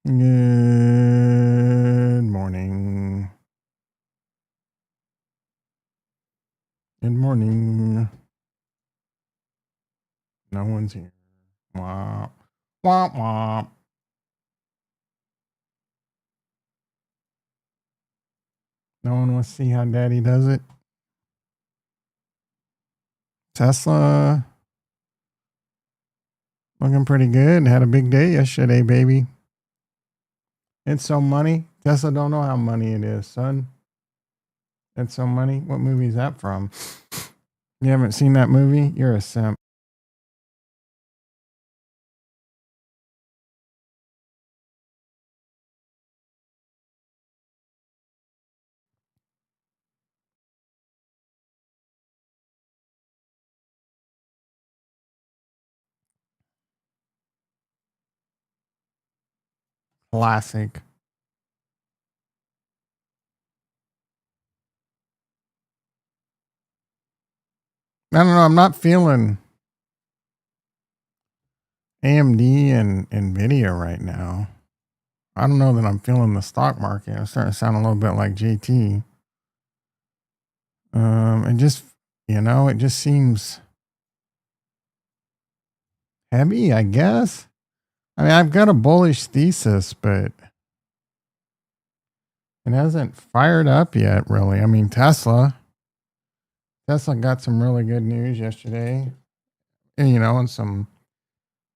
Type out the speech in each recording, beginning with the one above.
Good morning. Good morning. No one's here. Womp. Womp womp. No one wants to see how daddy does it. Tesla looking pretty good. Had a big day yesterday, baby. It's so money. Tesla don't know how money it is, son. It's so money. What movie is that from? You haven't seen that movie? You're a simp. Classic. I don't know. I'm not feeling AMD and Nvidia right now. I don't know that I'm feeling the stock market. I'm starting to sound a little bit like JT. It just, it just seems heavy, I guess. I mean, I've got a bullish thesis, but it hasn't fired up yet, really. I mean, Tesla got some really good news yesterday, and some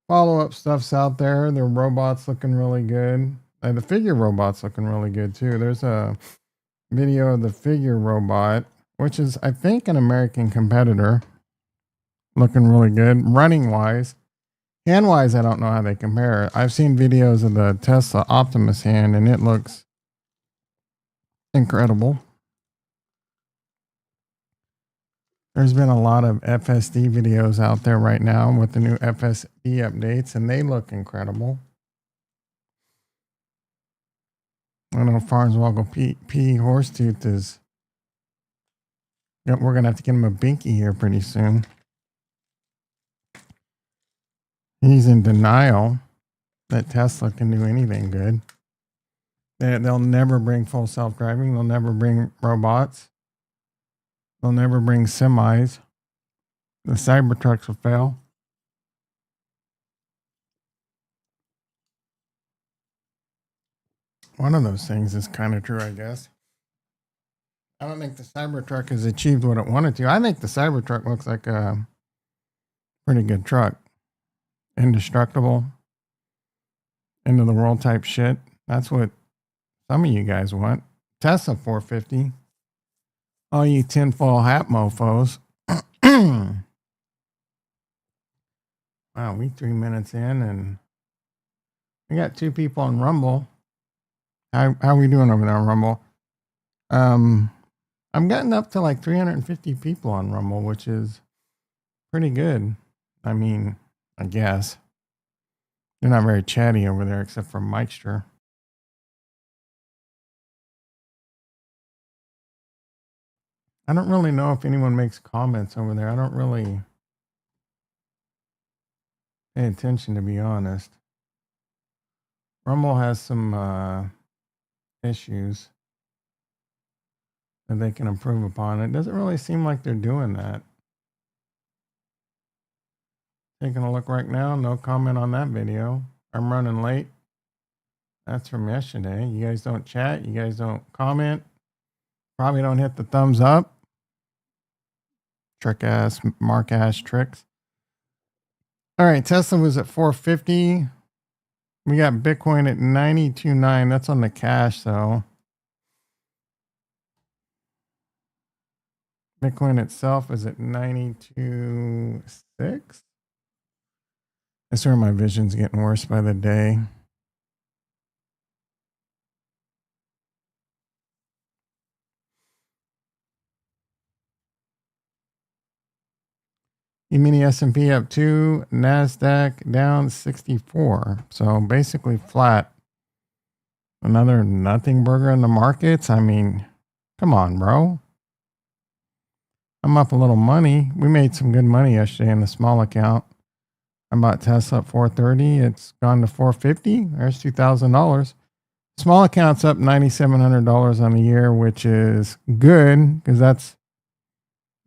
follow up stuff's out there. Their robots looking really good. The figure robot's looking really good too. There's a video of the figure robot, which is, I think, an American competitor, looking really good, running wise. Hand wise, I don't know how they compare. I've seen videos of the Tesla Optimus hand, and it looks incredible. There's been a lot of FSD videos out there right now with the new FSD updates, and they look incredible. I know Farnswoggle P. Horsetooth is. Yep, we're gonna have to get him a binky here pretty soon. He's in denial that Tesla can do anything good. They'll never bring full self-driving. They'll never bring robots. They'll never bring semis. The Cybertrucks will fail. One of those things is kind of true, I guess. I don't think the Cybertruck has achieved what it wanted to. I think the Cybertruck looks like a pretty good truck. Indestructible. End of the world type shit. That's what some of you guys want. Tesla 450. All you tinfoil hat mofos. Wow, we 3 minutes in and we got 2 people on Rumble. How are we doing over there on Rumble? I'm getting up to like 350 people on Rumble, which is pretty good. I mean, I guess. They're not very chatty over there except for Mikester. I don't really know if anyone makes comments over there. I don't really pay attention, to be honest. Rumble has some issues that they can improve upon. It doesn't really seem like they're doing that. Taking a look right now, no comment on that video. I'm running late. That's from yesterday. You guys don't chat. You guys don't comment. Probably don't hit the thumbs up. Trick ass, Mark ass tricks. All right, Tesla was at 450. We got Bitcoin at 92.9. That's on the cash, though. Bitcoin itself is at 92.6. I swear my vision's getting worse by the day. E-mini S&P up 2, NASDAQ down 64. So basically flat. Another nothing burger in the markets. I mean, come on, bro. I'm up a little money. We made some good money yesterday in the small account. I bought Tesla at 430. It's gone to 450. There's $2,000. Small accounts up $9,700 on the year, which is good because that's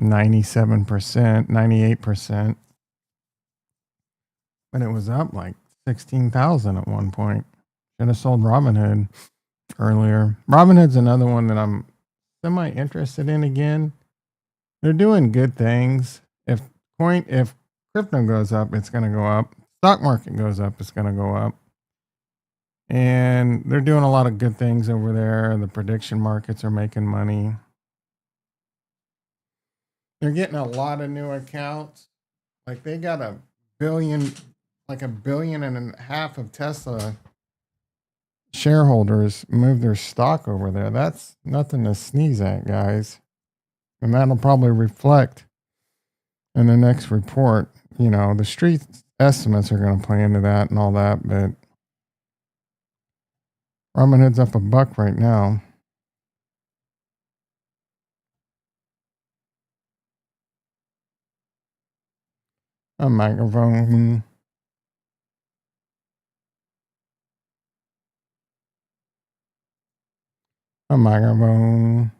97%, 98%. But it was up like 16,000 at one point. Should have sold Robinhood earlier. Robinhood's another one that I'm semi interested in again. They're doing good things. If crypto goes up, it's going to go up. Stock market goes up, it's going to go up. And they're doing a lot of good things over there. The prediction markets are making money. They're getting a lot of new accounts. Like they got a billion, like $1.5 billion of Tesla shareholders move their stock over there. That's nothing to sneeze at, guys. And that'll probably reflect in the next report. You know, the street estimates are going to play into that and all that, but Robinhood's up $1 right now. A microphone. A microphone.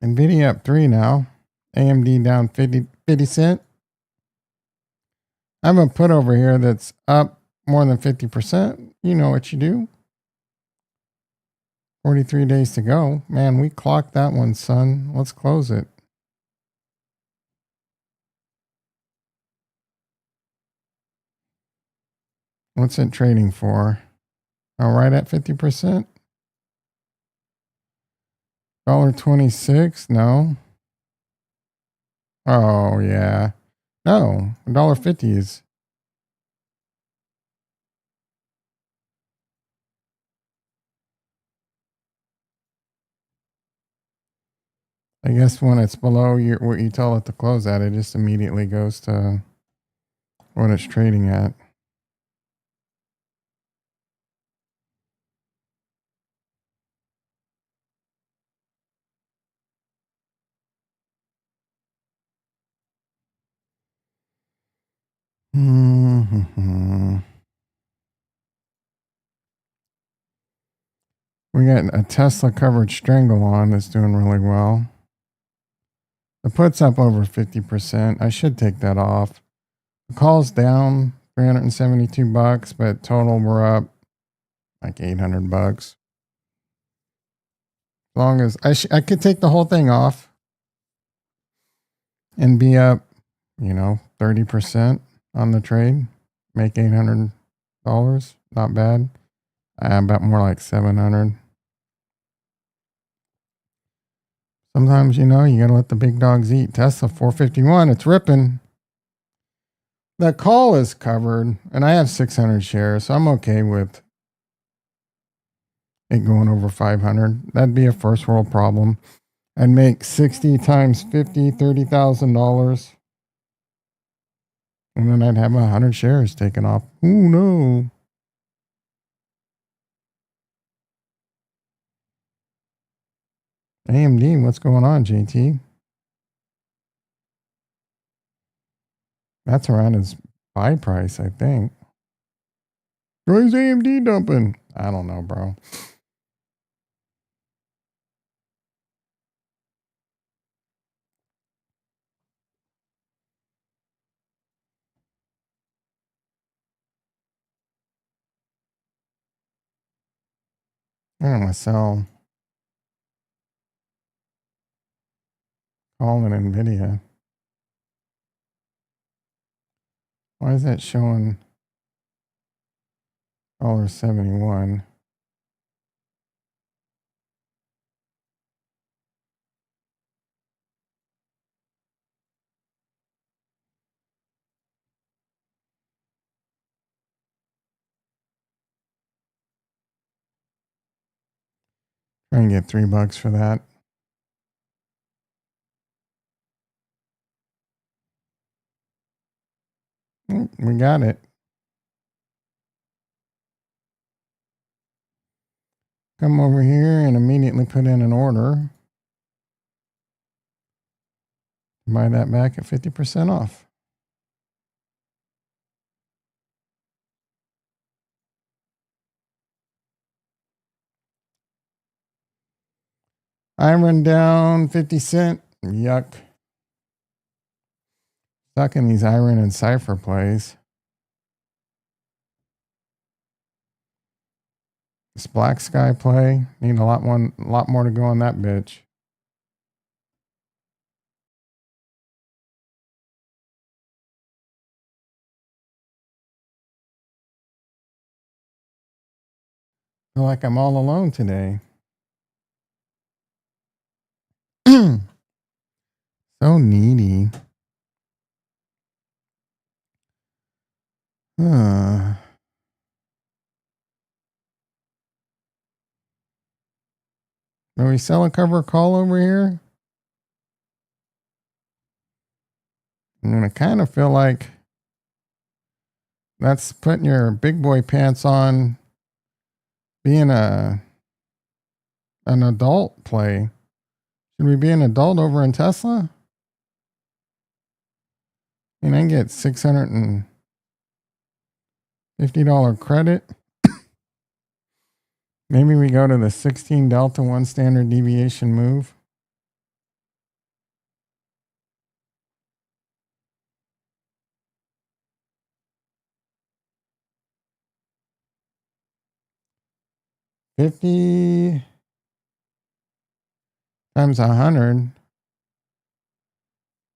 Nvidia up 3 now. AMD down 50 cent. I have a put over here that's up more than 50%. You know what you do. 43 days to go. Man, we clocked that one, son. Let's close it. What's it trading for? Oh, right at 50%. $1.26? No. Oh, yeah. No. $1.50 is. I guess when it's below what you tell it to close at, it just immediately goes to what it's trading at. Mm-hmm. We got a Tesla covered strangle on that's doing really well. The put's up over 50%. I should take that off. The call's down $372, but total we're up like $800. As long as I could take the whole thing off and be up, 30% on the trade, make $800. Not bad. About more like 700. Sometimes, you got to let the big dogs eat. Tesla 451, it's ripping. The call is covered, and I have 600 shares, so I'm okay with it going over 500. That'd be a first world problem. I'd make 60 times 50, $30,000. And then I'd have 100 shares taken off. Ooh, no. AMD, what's going on, JT? That's around his buy price, I think. Why is AMD dumping? I don't know, bro. I don't want to sell. Calling NVIDIA. Why is that showing $1.71? Try and get $3 for that. We got it. come over here and immediately put in an order. Buy that back at 50% off. Iron down 50 cent. Yuck. Stuck in these iron and cipher plays. This black sky play. Need a lot more to go on that bitch. Feel like I'm all alone today. So needy. Do we sell a cover call over here? I'm gonna kind of feel like that's putting your big boy pants on, being an adult play. Should we be an adult over in Tesla? And I get $650 credit. Maybe we go to the 16 delta 1 standard deviation move. $50 times 100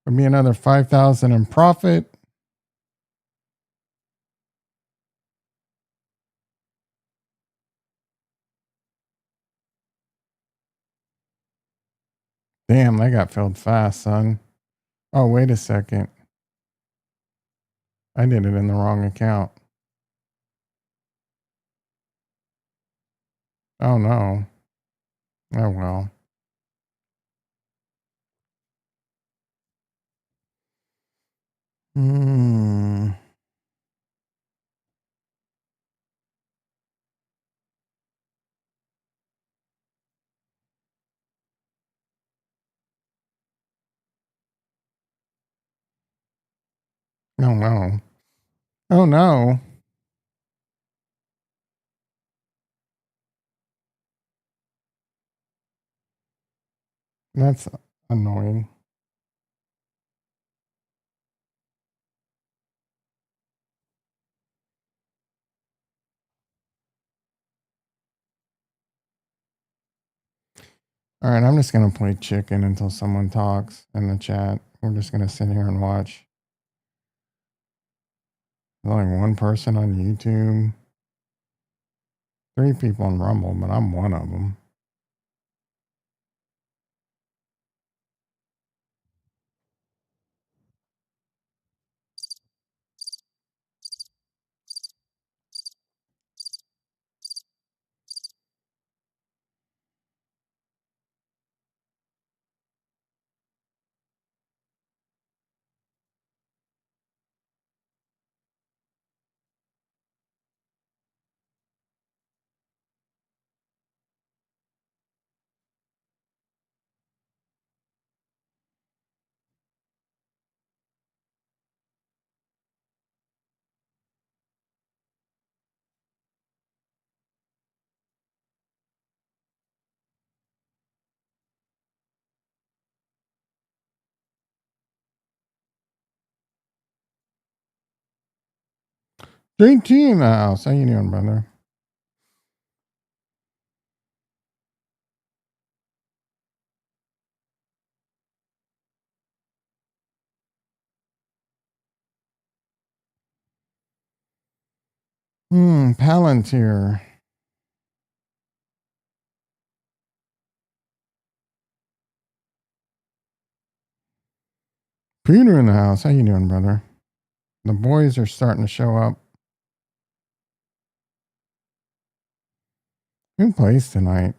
would be another 5,000 in profit. Damn, that got filled fast, son. Oh, wait a second. I did it in the wrong account. Oh, no. Oh, well. Oh, no. Oh, no. That's annoying. All right, I'm just going to play chicken until someone talks in the chat. We're just going to sit here and watch. There's only one person on YouTube. 3 people on Rumble, but I'm one of them. JT in the house. How you doing, brother? Palantir. Peter in the house. How you doing, brother? The boys are starting to show up. Who plays tonight?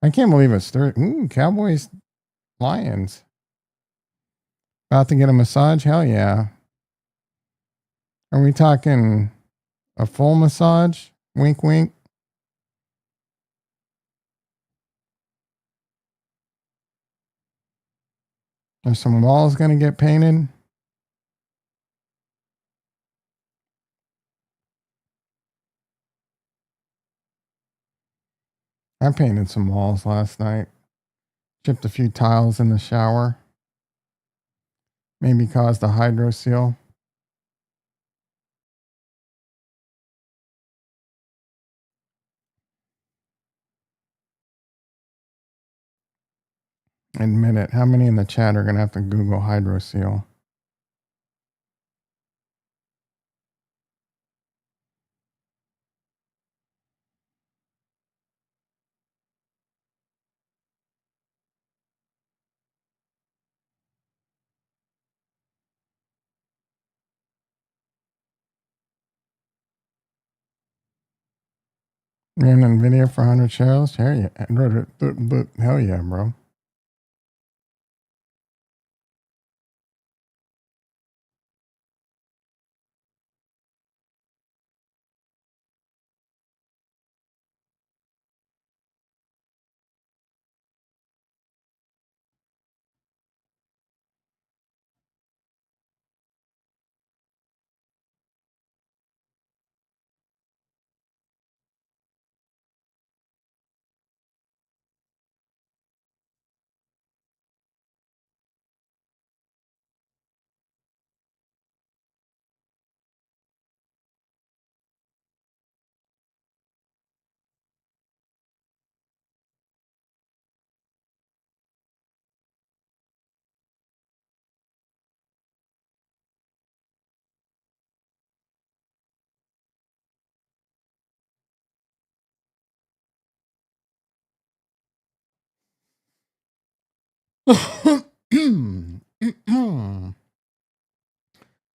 I can't believe it's Thursday. Cowboys, Lions. About to get a massage? Hell yeah. Are we talking A full massage? Wink, wink. Are some walls going to get painted? I painted some walls last night. Chipped a few tiles in the shower. Maybe caused a hydro seal. Admit it. How many in the chat are going to have to Google hydro seal? Ran NVIDIA for 100 shares? Hell yeah. Hell yeah, bro.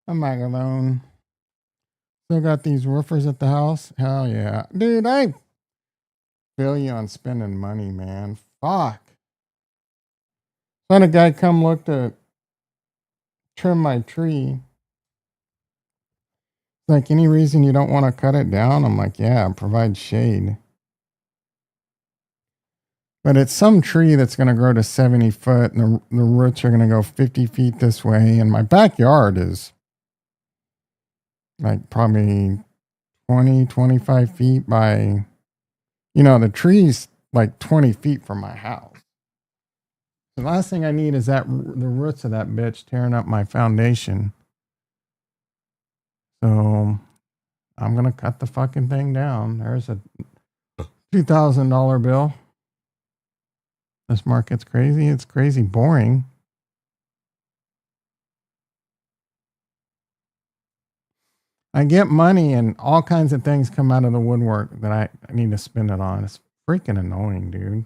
I'm back alone. Still got these roofers at the house? Hell yeah. Dude, I feel you on spending money, man. Fuck. Let a guy come look to trim my tree. Like, any reason you don't want to cut it down? I'm like, yeah, provide shade. But it's some tree that's going to grow to 70 foot, and the roots are going to go 50 feet this way. And my backyard is like probably 20, 25 feet by, the tree's like 20 feet from my house. The last thing I need is the roots of that bitch tearing up my foundation. So I'm going to cut the fucking thing down. There's a $2,000 bill. This market's crazy. It's crazy boring. I get money and all kinds of things come out of the woodwork that I need to spend it on. It's freaking annoying, dude.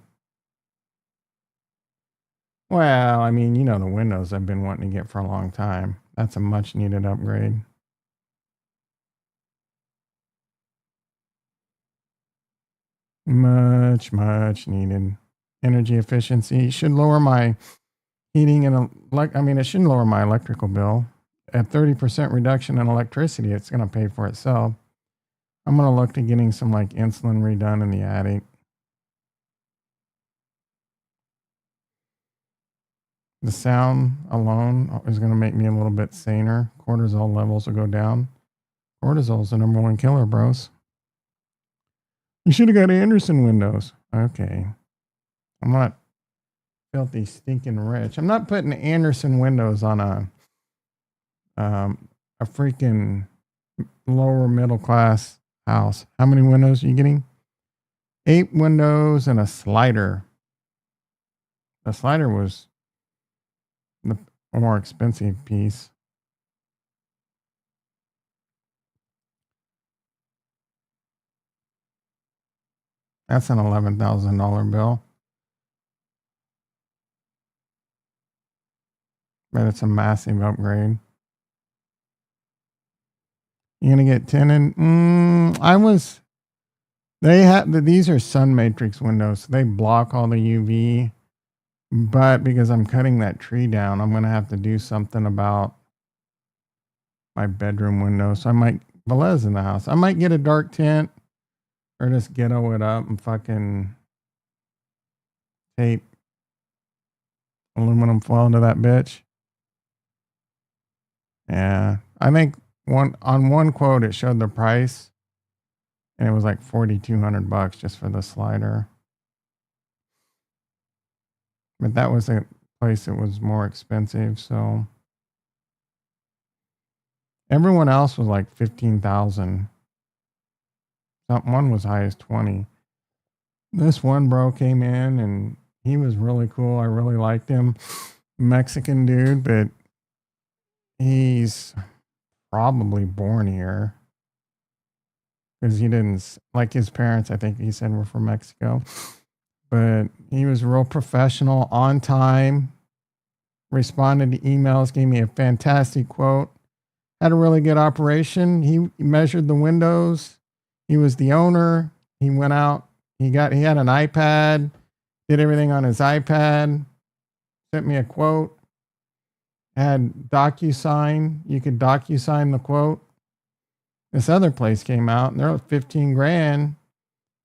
Well, I mean, the windows I've been wanting to get for a long time. That's a much needed upgrade. Much needed. Energy efficiency should lower my heating and it shouldn't lower my electrical bill. At 30% reduction in electricity, it's going to pay for itself. I'm going to look to getting some insulin redone in the attic. The sound alone is going to make me a little bit saner. Cortisol levels will go down. Cortisol's the number one killer, bros. You should have got Anderson windows. Okay. I'm not filthy stinking rich. I'm not putting Anderson windows on a freaking lower middle class house. How many windows are you getting? 8 windows and a slider. The slider was the more expensive piece. That's an $11,000 bill. But it's a massive upgrade. You're going to get tinted? These are sun matrix windows. So they block all the UV. But because I'm cutting that tree down, I'm going to have to do something about my bedroom window. So I might Velez in the house. I might get a dark tint or just ghetto it up and fucking tape aluminum foil into that bitch. Yeah. I think one quote it showed the price and it was like $4,200 just for the slider. But that was a place that was more expensive, so everyone else was like 15,000. One was high as 20. This one bro came in and he was really cool. I really liked him. Mexican dude, but he's probably born here because he didn't like his parents. I think he said were from Mexico, but he was real professional, on time, responded to emails, gave me a fantastic quote, had a really good operation. He measured the windows. He was the owner. He went out. He had an iPad, did everything on his iPad, sent me a quote, had DocuSign. You could DocuSign the quote. This other place came out and they're like 15 grand.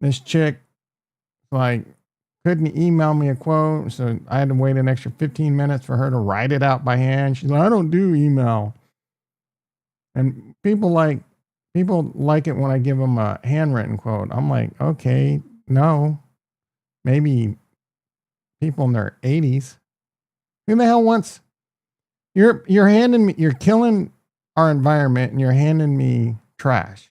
This chick like couldn't email me a quote. So I had to wait an extra 15 minutes for her to write it out by hand. She's like, I don't do email. And people like it when I give them a handwritten quote. I'm like, okay, no, maybe people in their 80s. Who the hell wants? You're handing me. You're killing our environment, and you're handing me trash.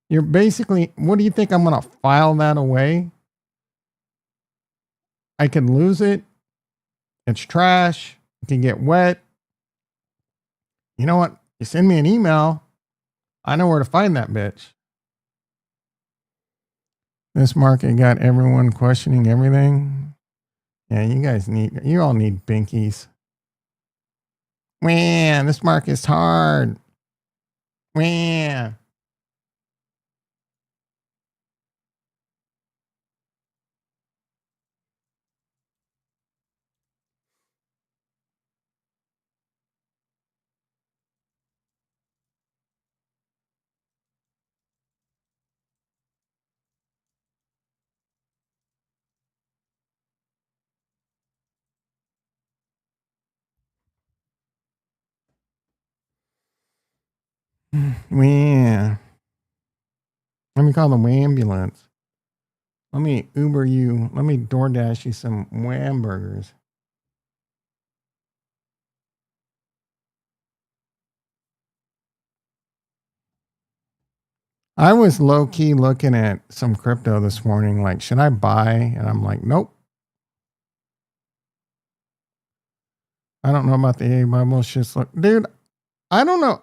You're basically. What do you think? I'm gonna file that away? I could lose it. It's trash. It can get wet. You know what? You send me an email. I know where to find that bitch. This market got everyone questioning everything. Yeah, you all need binkies. Man, this market's hard. Man. Man. Let me call the ambulance. Let me Uber you. Let me DoorDash you some hamburgers. I was low key looking at some crypto this morning. Like, should I buy? And I'm like, nope. I don't know about the A bubble. Just look, dude. I don't know.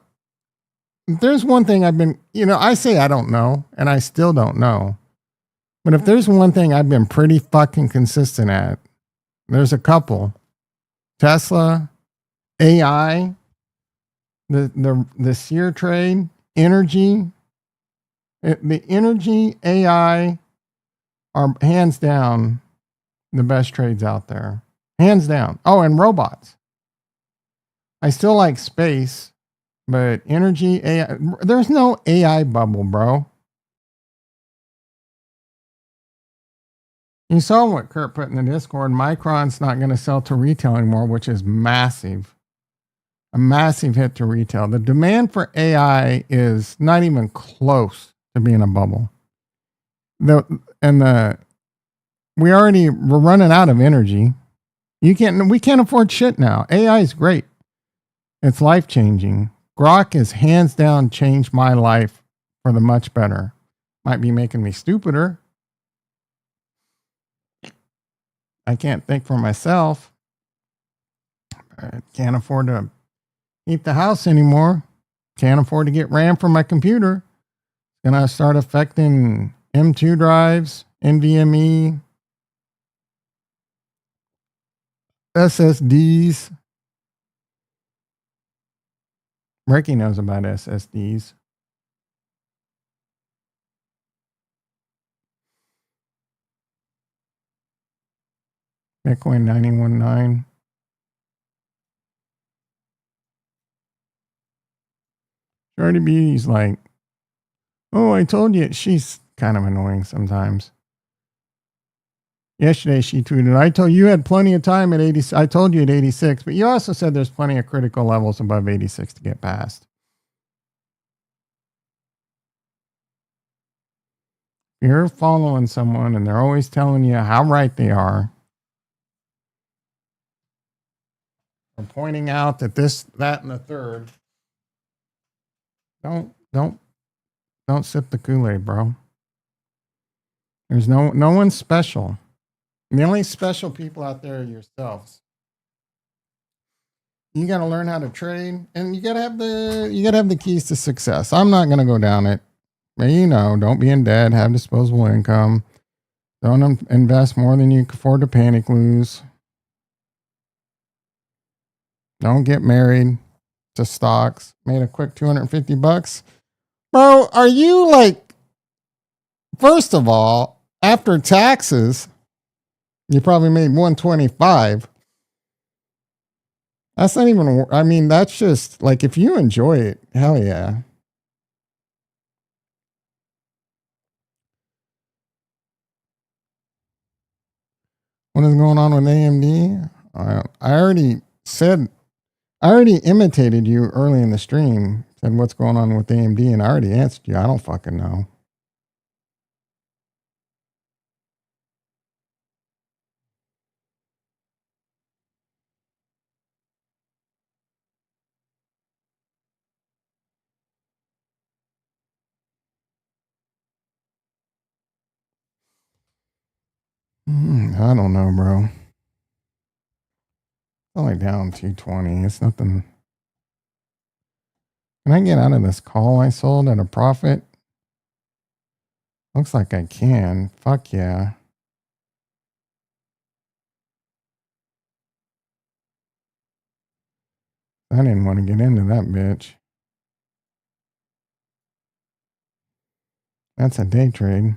There's one thing I've been, I say I don't know, and I still don't know. But if there's one thing I've been pretty fucking consistent at, there's a couple. Tesla, AI, the SEER trade, energy. The energy, AI are hands down the best trades out there. Hands down. Oh, and robots. I still like space, but energy, AI, there's no AI bubble, bro. You saw what Kurt put in the Discord. Micron's not going to sell to retail anymore, which is massive. A massive hit to retail. The demand for AI is not even close to being a bubble. We're running out of energy. We can't afford shit now. AI is great. It's life-changing. Grok has hands down changed my life for the much better. Might be making me stupider. I can't think for myself. I can't afford to heat the house anymore. Can't afford to get RAM for my computer. It's going to start affecting M2 drives, NVMe, SSDs. Ricky knows about SSDs. Bitcoin 91.9. Shorty B's like, Oh, I told you. She's kind of annoying sometimes. Yesterday she tweeted, I told you had plenty of time at 80. I told you at 86, but you also said there's plenty of critical levels above 86 to get past. If you're following someone and they're always telling you how right they are, or pointing out that this, that, and the third, don't sip the Kool-Aid, bro. There's no one special. The only special people out there are yourselves. You got to learn how to trade, and you got to have the keys to success. I'm not going to go down it. But don't be in debt, have disposable income. Don't invest more than you can afford to panic lose. Don't get married to stocks. Made a quick $250. Bro, are you like, first of all, after taxes, you probably made 125. That's not even, I mean, that's just like, if you enjoy it, hell yeah. What is going on with AMD? I already imitated you early in the stream, said what's going on with AMD, and I already answered you. I don't fucking know. I don't know, bro. It's only down 220. It's nothing. Can I get out of this call I sold at a profit? Looks like I can. Fuck yeah. I didn't want to get into that bitch. That's a day trade.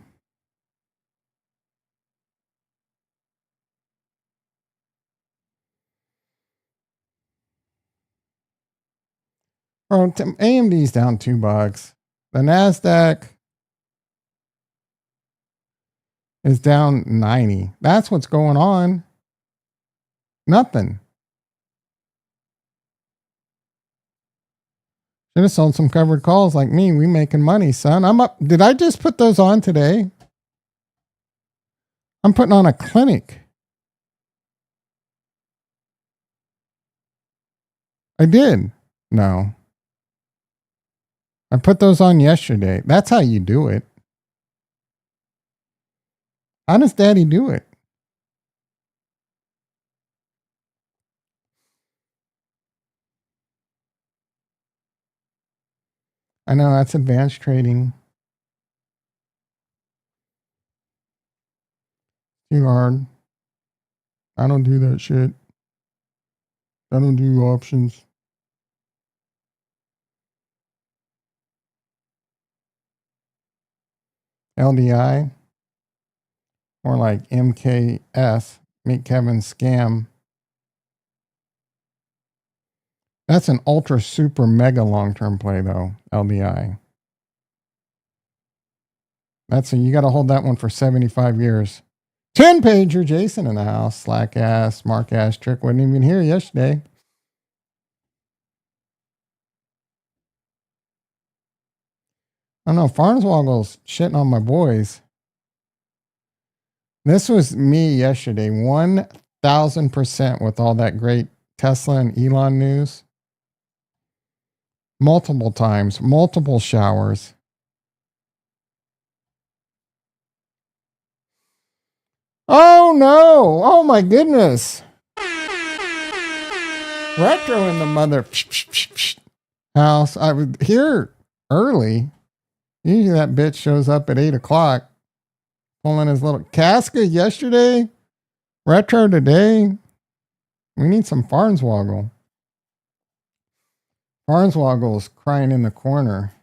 Bro, AMD's down $2. The NASDAQ is down 90. That's what's going on. Nothing. Should have sold some covered calls like me. We making money, son. I'm up. Did I just put those on today? I'm putting on a clinic. I did. No. I put those on yesterday. That's how you do it. How does Daddy do it? I know that's advanced trading. Too hard. I don't do that shit. I don't do options. LDI. More like MKS. Meet Kevin Scam. That's an ultra super mega long term play though. LDI. You got to hold that one for 75 years. 10 pager, Jason in the house. Slack ass, Mark ass, Trick wasn't even here yesterday. I don't know. Farnswoggle's shitting on my boys. This was me yesterday, 1000% with all that great Tesla and Elon news. Multiple times, multiple showers. Oh no! Oh my goodness! Retro in the mother house. I was here early. Usually that bitch shows up at 8 o'clock. Pulling his little Casca yesterday. Retro today. We need some Farnswoggle. Farnswoggle's crying in the corner.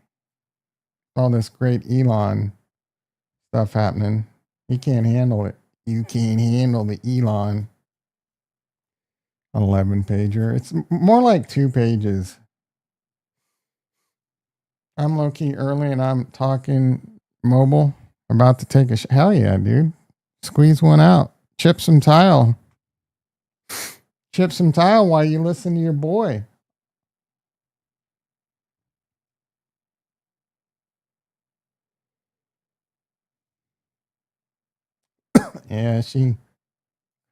All this great Elon stuff happening. He can't handle it. You can't handle the Elon 11 pager. It's more like 2 pages. I'm low key early and I'm talking mobile. About to take a hell yeah, dude. Squeeze one out. Chip some tile. Chip some tile while you listen to your boy. Yeah, she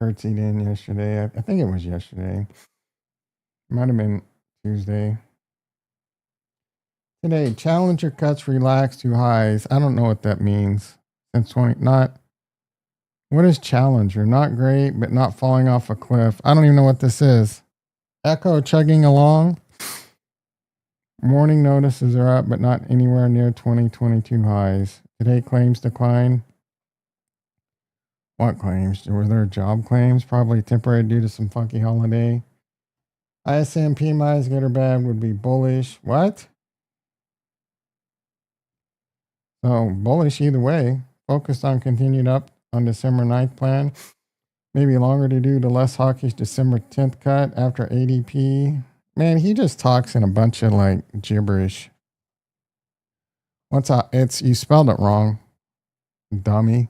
curtsied in yesterday. I think it was yesterday. Might have been Tuesday. Today, challenger cuts relax to highs. I don't know what that means. Since 20, not. What is challenger? Not great, but not falling off a cliff. I don't even know what this is. Echo chugging along. Morning notices are up, but not anywhere near 2022 highs. Today, claims decline. What claims? Were there job claims? Probably temporary due to some funky holiday. ISM PMIs, good or bad, would be bullish. What? So bullish either way. Focused on continued up on December 9th plan. Maybe longer to do the less hawkish December 10th cut after ADP. Man, he just talks in a bunch of like gibberish. What's up? It's you spelled it wrong, dummy.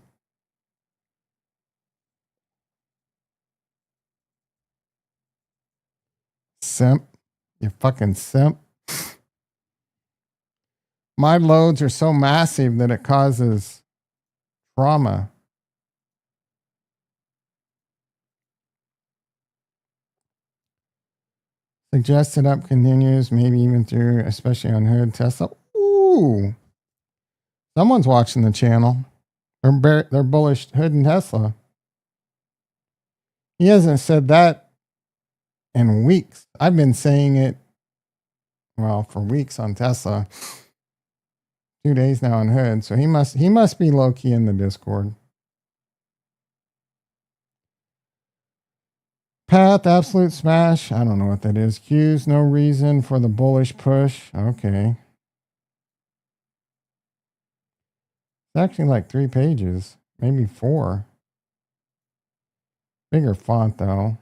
Simp. You fucking simp. My loads are so massive that it causes trauma. Suggested up continues, maybe even through, especially on hood Tesla. Ooh. Someone's watching the channel. They're bullish hood and Tesla. He hasn't said that in weeks. I've been saying it, well, for weeks on Tesla. 2 days now on hood. So he must be low key in the Discord. Path, absolute smash. I don't know what that is. Q's, no reason for the bullish push. Okay. It's actually like 3 pages, maybe 4. Bigger font though.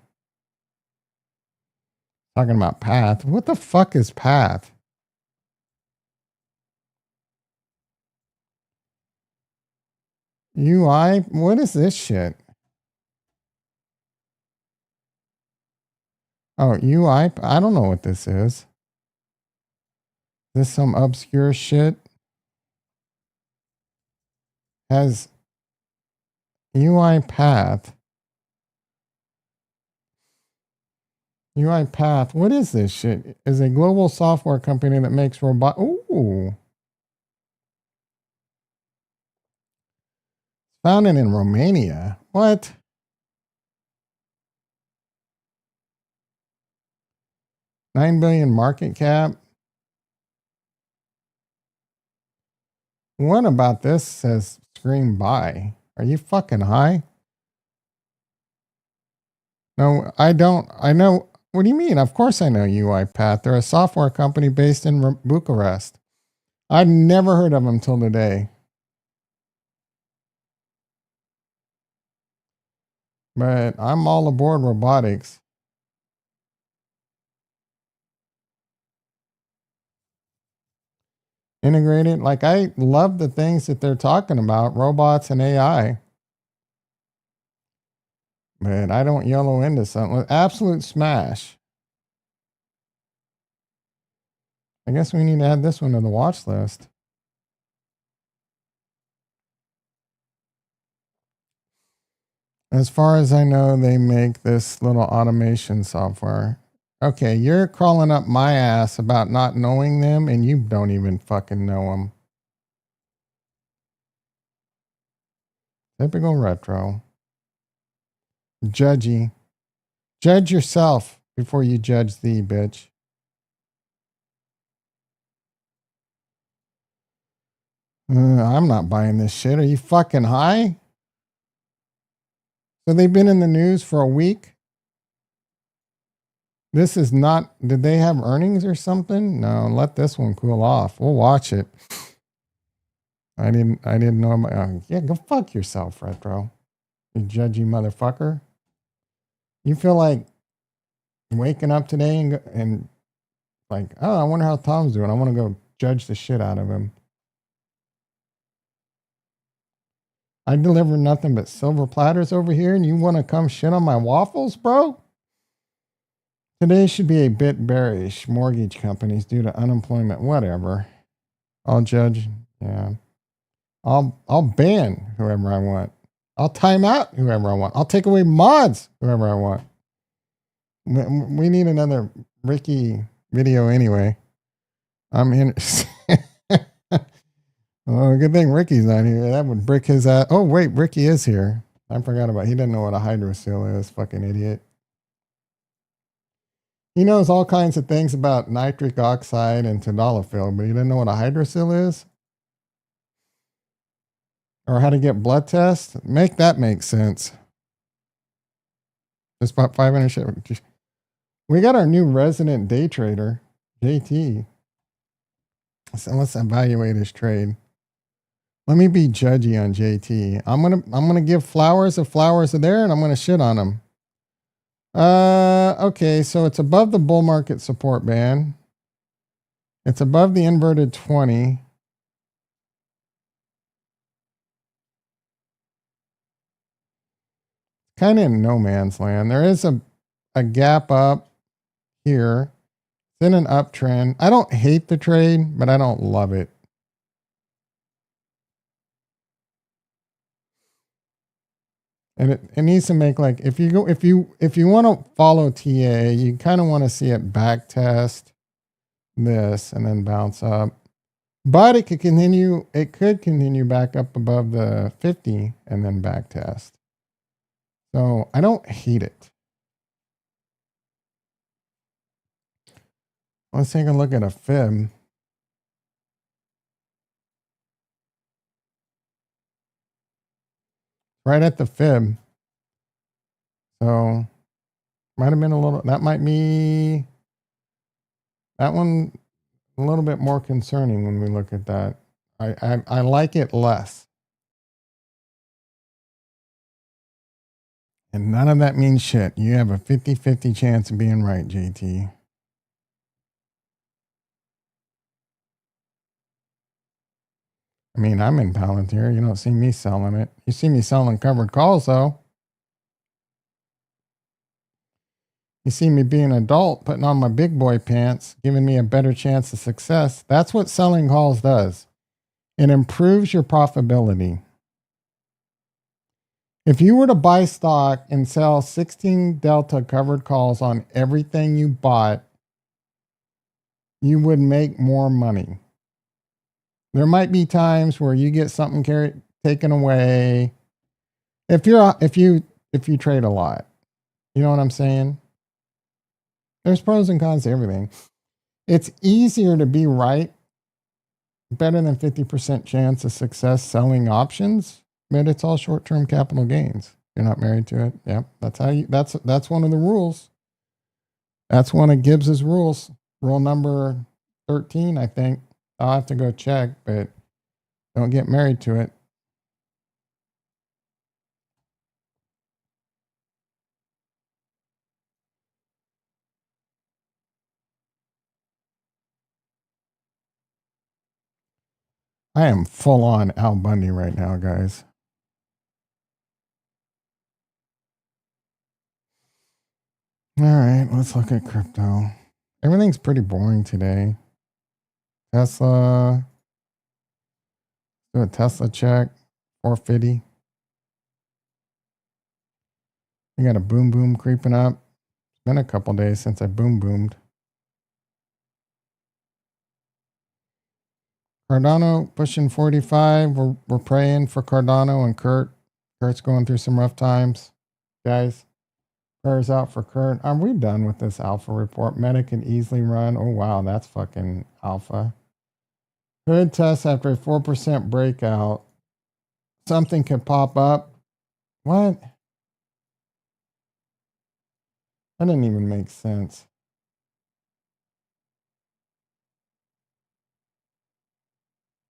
Talking about path. What the fuck is path? UI? What is this shit? Oh, UI? I don't know what this is. This some obscure shit? Has UiPath. UiPath. What is this shit? Is a global software company that makes robot. Ooh. Founded in Romania. What? $9 billion market cap. What about this says scream buy? Are you fucking high? No, I don't. I know. What do you mean? Of course I know UiPath. They're a software company based in Bucharest. I'd never heard of them till today. But I'm all aboard robotics. Integrated. Like, I love the things that they're talking about, robots and AI. But I don't yellow into something. Absolute smash. I guess we need to add this one to the watch list. As far as I know, they make this little automation software. Okay, you're crawling up my ass about not knowing them, and you don't even fucking know them. Typical retro. Judgy. Judge yourself before you judge thee, bitch. I'm not buying this shit. Are you fucking high? So they've been in the news for a week. This is not. Did they have earnings or something? No, let this one cool off. We'll watch it. I didn't know. Yeah, go fuck yourself, retro. You judgy motherfucker. You feel like waking up today and like, oh, I wonder how Tom's doing. I want to go judge the shit out of him. I deliver nothing but silver platters over here, and you want to come shit on my waffles, bro? Today should be a bit bearish. Mortgage companies due to unemployment, whatever. I'll judge. Yeah. I'll ban whoever I want. I'll time out whoever I want. I'll take away mods whoever I want. We need another Ricky video anyway. I'm in. Oh, good thing Ricky's not here. That would brick his ass. Oh, wait, Ricky is here. I forgot about it. He doesn't know what a hydrosil is. Fucking idiot. He knows all kinds of things about nitric oxide and tadalafil, but he doesn't know what a hydrosil is? Or how to get blood tests? Make that make sense. Just about 500 shit. We got our new resident day trader, JT. So let's evaluate his trade. Let me be judgy on JT. I'm gonna give flowers if flowers are there, and I'm gonna shit on him. Okay, so it's above the bull market support band. It's above the inverted 20. Kind of in no man's land. There is a gap up here. It's in an uptrend. I don't hate the trade, but I don't love it. And it needs to make, like, if you want to follow TA, you kind of want to see it back test this and then bounce up. But it could continue back up above the 50 and then back test. So I don't hate it. Let's take a look at a fib. Right at the fib. So might have been a little, that might be, that one a little bit more concerning when we look at that. I like it less. And none of that means shit. You have a 50-50 chance of being right, JT. I mean, I'm in Palantir. You don't see me selling it. You see me selling covered calls, though. You see me being an adult, putting on my big boy pants, giving me a better chance of success. That's what selling calls does. It improves your profitability. If you were to buy stock and sell 16 delta covered calls on everything you bought, you would make more money. There might be times where you get something taken away. If you trade a lot, you know what I'm saying? There's pros and cons to everything. It's easier to be right, better than 50% chance of success selling options, but it's all short-term capital gains. You're not married to it. Yep, that's one of the rules. That's one of Gibbs's rules. Rule number 13, I think. I'll have to go check, but don't get married to it. I am full on Al Bundy right now, guys. All right, let's look at crypto. Everything's pretty boring today. Tesla. Do a Tesla check. 450. We got a boom boom creeping up. It's been a couple days since I boom boomed. Cardano pushing 45. We're praying for Cardano and Kurt. Kurt's going through some rough times. Guys, prayers out for Kurt. Are we done with this alpha report? Meta can easily run. Oh, wow. That's fucking alpha. Hood test after a 4% breakout. Something could pop up. What? That didn't even make sense.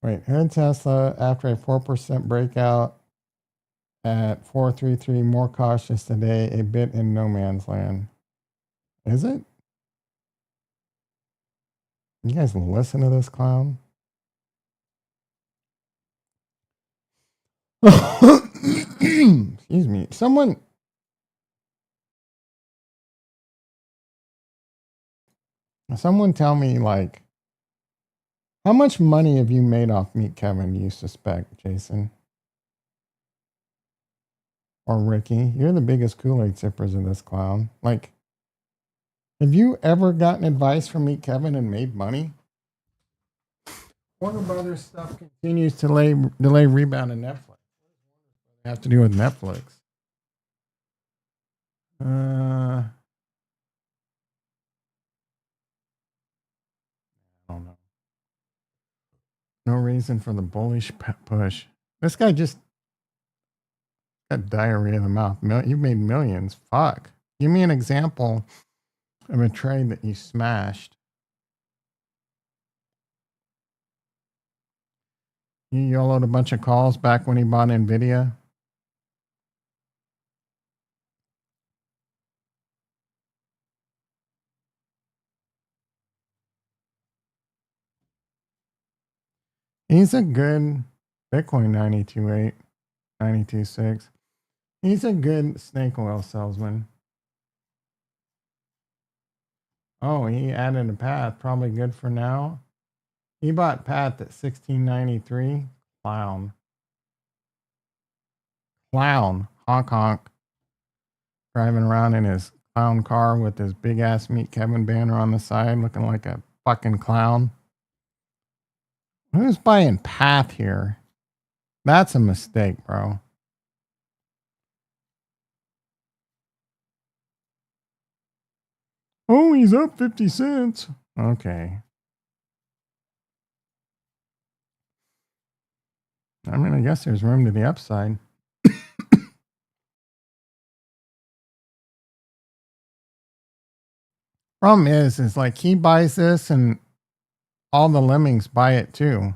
Wait, Hood Tesla after a 4% breakout at 433, more cautious today, a bit in no man's land. Is it? You guys listen to this clown? Excuse me. Someone tell me, like, how much money have you made off Meet Kevin, do you suspect, Jason? Or Ricky? You're the biggest Kool-Aid sippers of this clown. Like, have you ever gotten advice from Meet Kevin and made money? Warner Brothers stuff continues to delay rebound in Netflix. What does it have to do with Netflix? I don't know. No reason for the bullish push. This guy just got diarrhea in the mouth. You made millions. Fuck. Give me an example of a trade that you smashed. You YOLO'd a bunch of calls back when he bought NVIDIA. He's a good Bitcoin 92.8, 92.6. He's a good snake oil salesman. Oh, he added a path. Probably good for now. He bought path at 1693. Clown. Honk honk. Driving around in his clown car with his big ass Meet Kevin banner on the side, looking like a fucking clown. Who's buying path here? That's a mistake, bro. Oh, he's up 50 cents. Okay. I mean, I guess there's room to the upside. Problem is like he buys this and all the lemmings buy it too.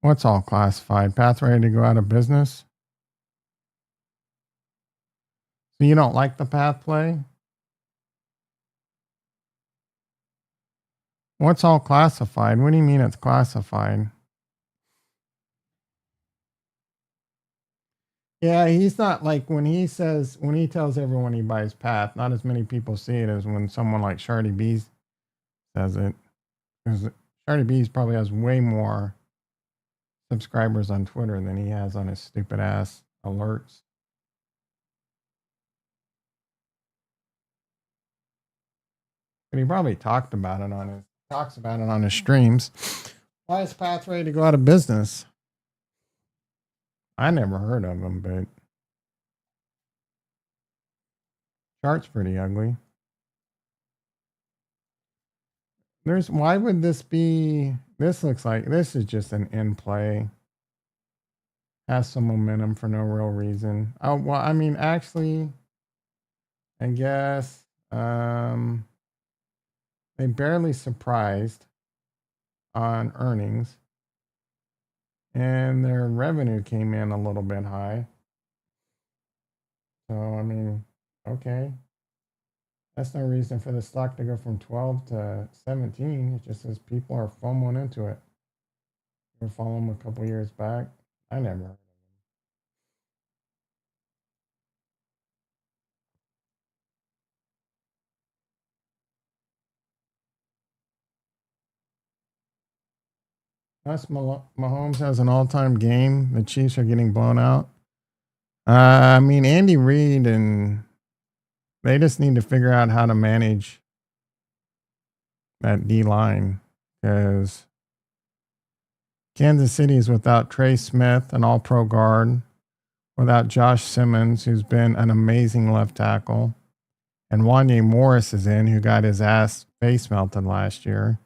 What's all classified? Path ready to go out of business? So you don't like the path play? What's all classified? What do you mean it's classified? Yeah, he's not like when he tells everyone he buys path, not as many people see it as when someone like Shardy B says it. Because Shardy B probably has way more subscribers on Twitter than he has on his stupid ass alerts. But he probably talks about it on his streams. Why is Path ready to go out of business? I never heard of him, but chart's pretty ugly. Why would this be? This looks like this is just an in play. Has some momentum for no real reason. Oh well, I mean, actually, I guess they barely surprised on earnings, and their revenue came in a little bit high. So I mean, okay. That's no reason for the stock to go from 12 to 17. It just says people are FOMOing into it. We were following them a couple years back. I never heard of them. Unless Mahomes has an all-time game, the Chiefs are getting blown out. I mean, Andy Reid and they just need to figure out how to manage that D line because Kansas City is without Trey Smith, an all-pro guard, without Josh Simmons, who's been an amazing left tackle, and Wanye Morris is in, who got his ass face melted last year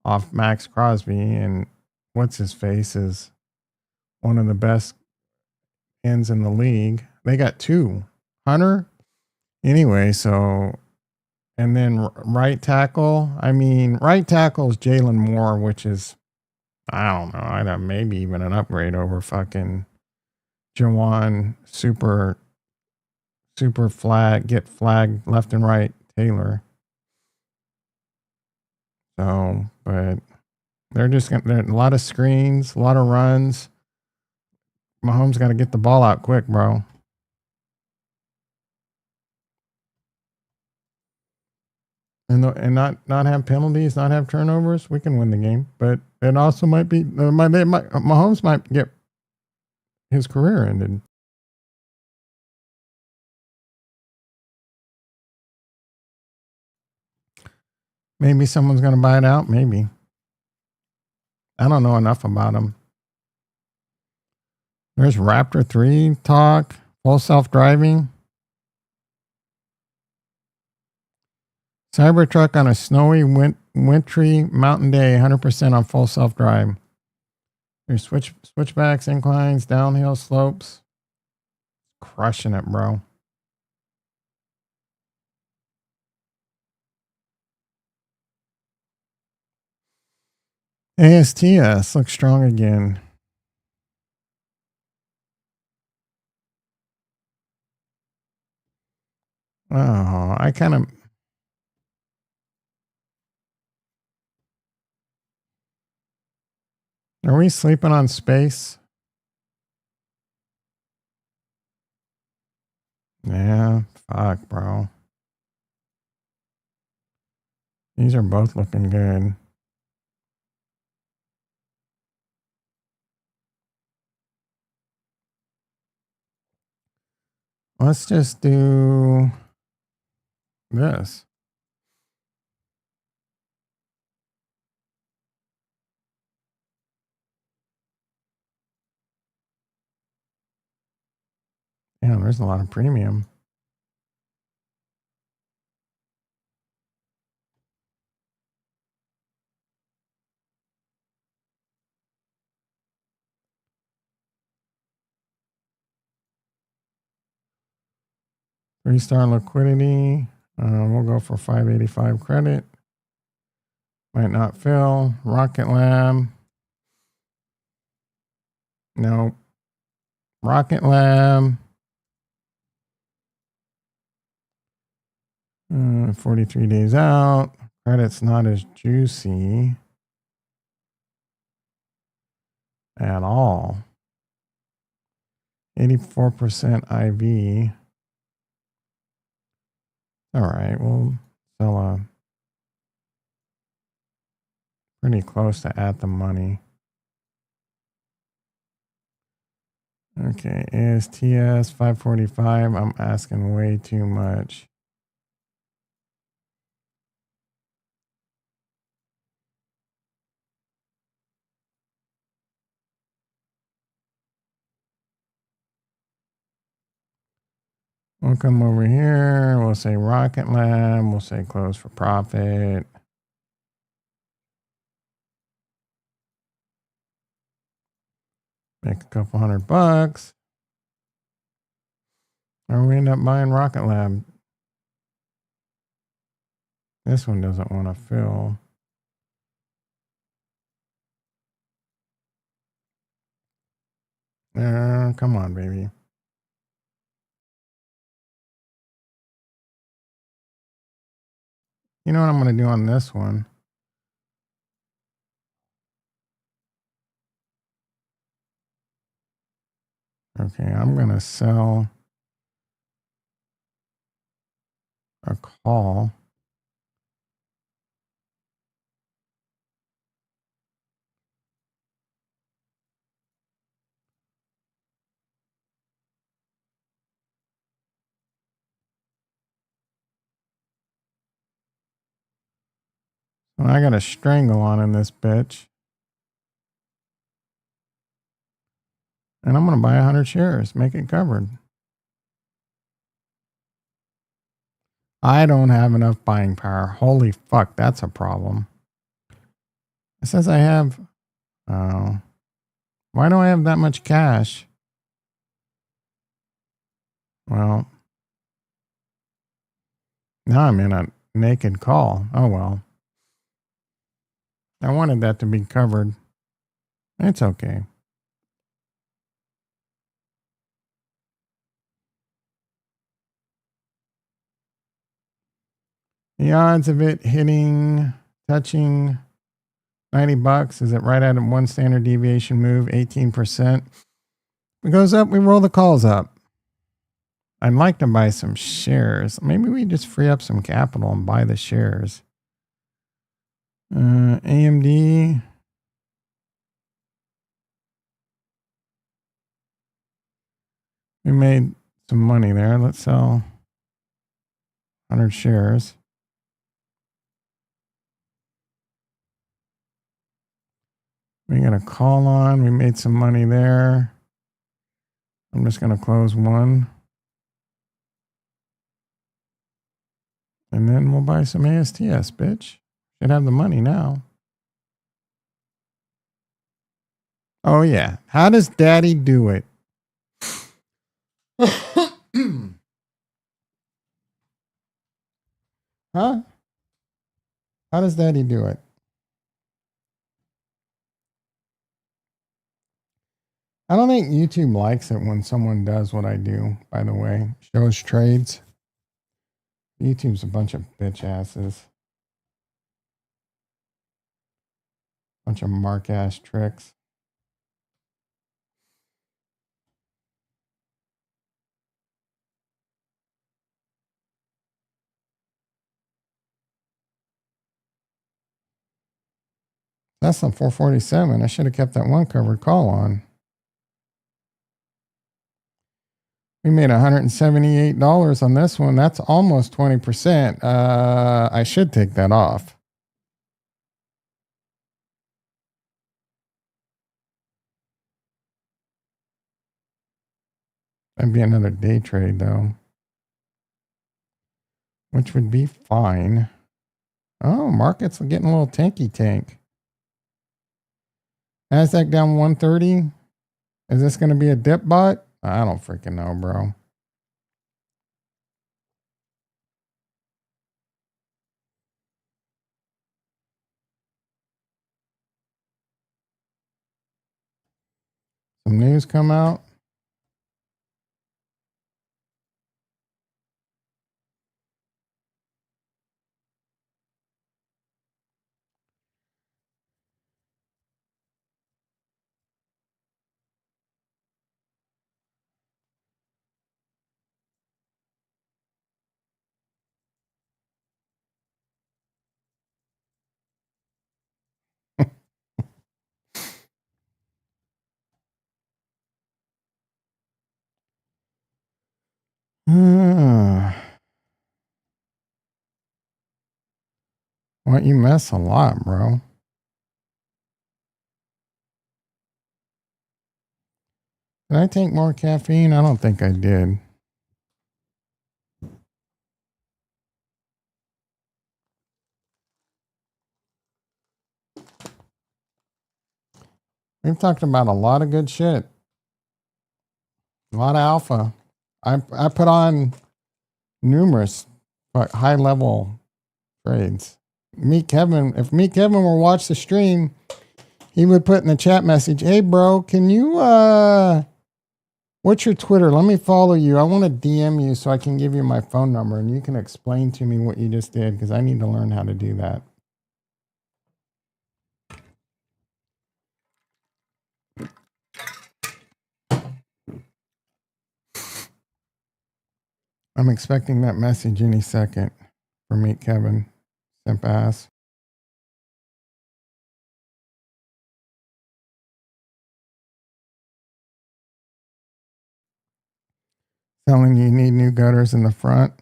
off Max Crosby, and what's his face is one of the best ends in the league. They got two. Hunter? Anyway, so and then right tackle. I mean, right tackle is Jalen Moore, which is I don't know. I'd have maybe even an upgrade over fucking Jawan super flag, get flagged left and right Taylor. So, but they're just going to, a lot of screens, a lot of runs. Mahomes got to get the ball out quick, bro. And not have penalties, not have turnovers, we can win the game. But it also might be Mahomes might get his career ended. Maybe someone's going to buy it out. Maybe. I don't know enough about him. There's Raptor 3 talk, full self-driving. Cybertruck on a snowy, wintry mountain day, 100% on full self-drive. There's switchbacks, inclines, downhill slopes. Crushing it, bro. ASTS looks strong again. Oh, I kind of... Are we sleeping on space? Yeah, fuck, bro. These are both looking good. Let's just do this. Yeah, there's a lot of premium. Three-star liquidity. We'll go for 585 credit. Might not fill. Rocket Lab. Nope. Rocket Lab. 43 days out. Credit's not as juicy at all. 84% IV. All right, we'll sell a pretty close to at the money. Okay, ASTS 545. I'm asking way too much. We'll come over here. We'll say Rocket Lab. We'll say close for profit. Make a couple $100. Or we end up buying Rocket Lab. This one doesn't want to fill. Come on, baby. You know what I'm going to do on this one? Okay, I'm going to sell a call. Well, I got a strangle on in this bitch. And I'm going to buy 100 shares. Make it covered. I don't have enough buying power. Holy fuck, that's a problem. It says I have... Oh. Why do I have that much cash? Well, now I'm in a naked call. Oh, well. I wanted that to be covered. It's okay. The odds of it hitting touching $90. Is it right at a 1 standard deviation move? 18%. It goes up, we roll the calls up. I'd like to buy some shares. Maybe we just free up some capital and buy the shares. AMD. We made some money there. Let's sell 100 shares. We got a call on. We made some money there. I'm just going to close one. And then we'll buy some ASTS, bitch. Should have the money now. Oh, yeah. How does daddy do it? Huh? How does daddy do it? I don't think YouTube likes it when someone does what I do, by the way. Shows trades. YouTube's a bunch of bitch asses. Bunch of mark ass tricks. That's on 447. I should have kept that one covered call on. We made $178 on this one. That's almost 20%. I should take that off. That'd be another day trade, though. Which would be fine. Oh, markets are getting a little tanky tank. Nasdaq down 130. Is this going to be a dip bot? I don't freaking know, bro. Some news come out. What, you mess a lot, bro. Did I take more caffeine? I don't think I did. We've talked about a lot of good shit. A lot of alpha. I put on numerous high level trades. Meet Kevin. If Meet Kevin were watch the stream, he would put in the chat message, "Hey bro, can you what's your Twitter? Let me follow you. I want to DM you so I can give you my phone number and you can explain to me what you just did because I need to learn how to do that." I'm expecting that message any second from Meet Kevin. Simp ass. Telling you need new gutters in the front.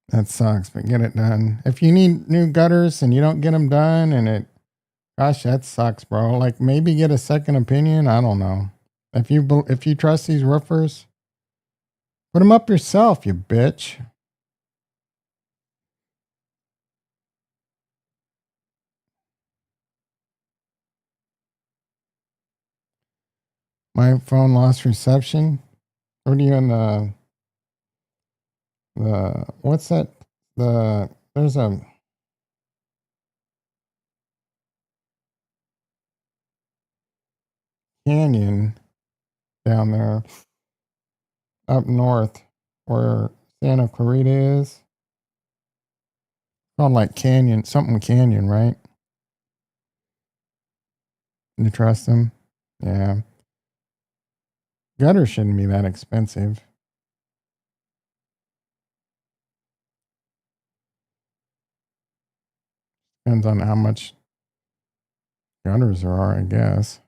That sucks, but get it done. If you need new gutters and you don't get them done gosh, that sucks, bro. Like maybe get a second opinion. I don't know. If you trust these roofers, put them up yourself, you bitch. My phone lost reception. What are you in the what's that? There's a canyon down there up north where Santa Clarita is. Called like Canyon, something Canyon, right? You trust them? Yeah. Gutter shouldn't be that expensive. Depends on how much gutters there are, I guess.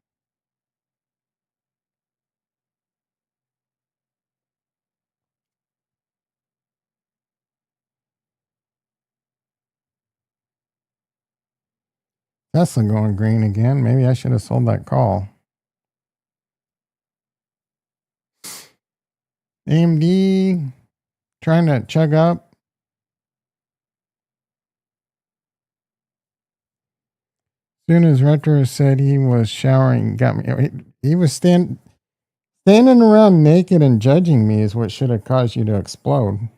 Tesla going green again. Maybe I should have sold that call. AMD trying to chug up. Soon as Retro said he was showering, got me. He was standing around naked and judging me is what should have caused you to explode.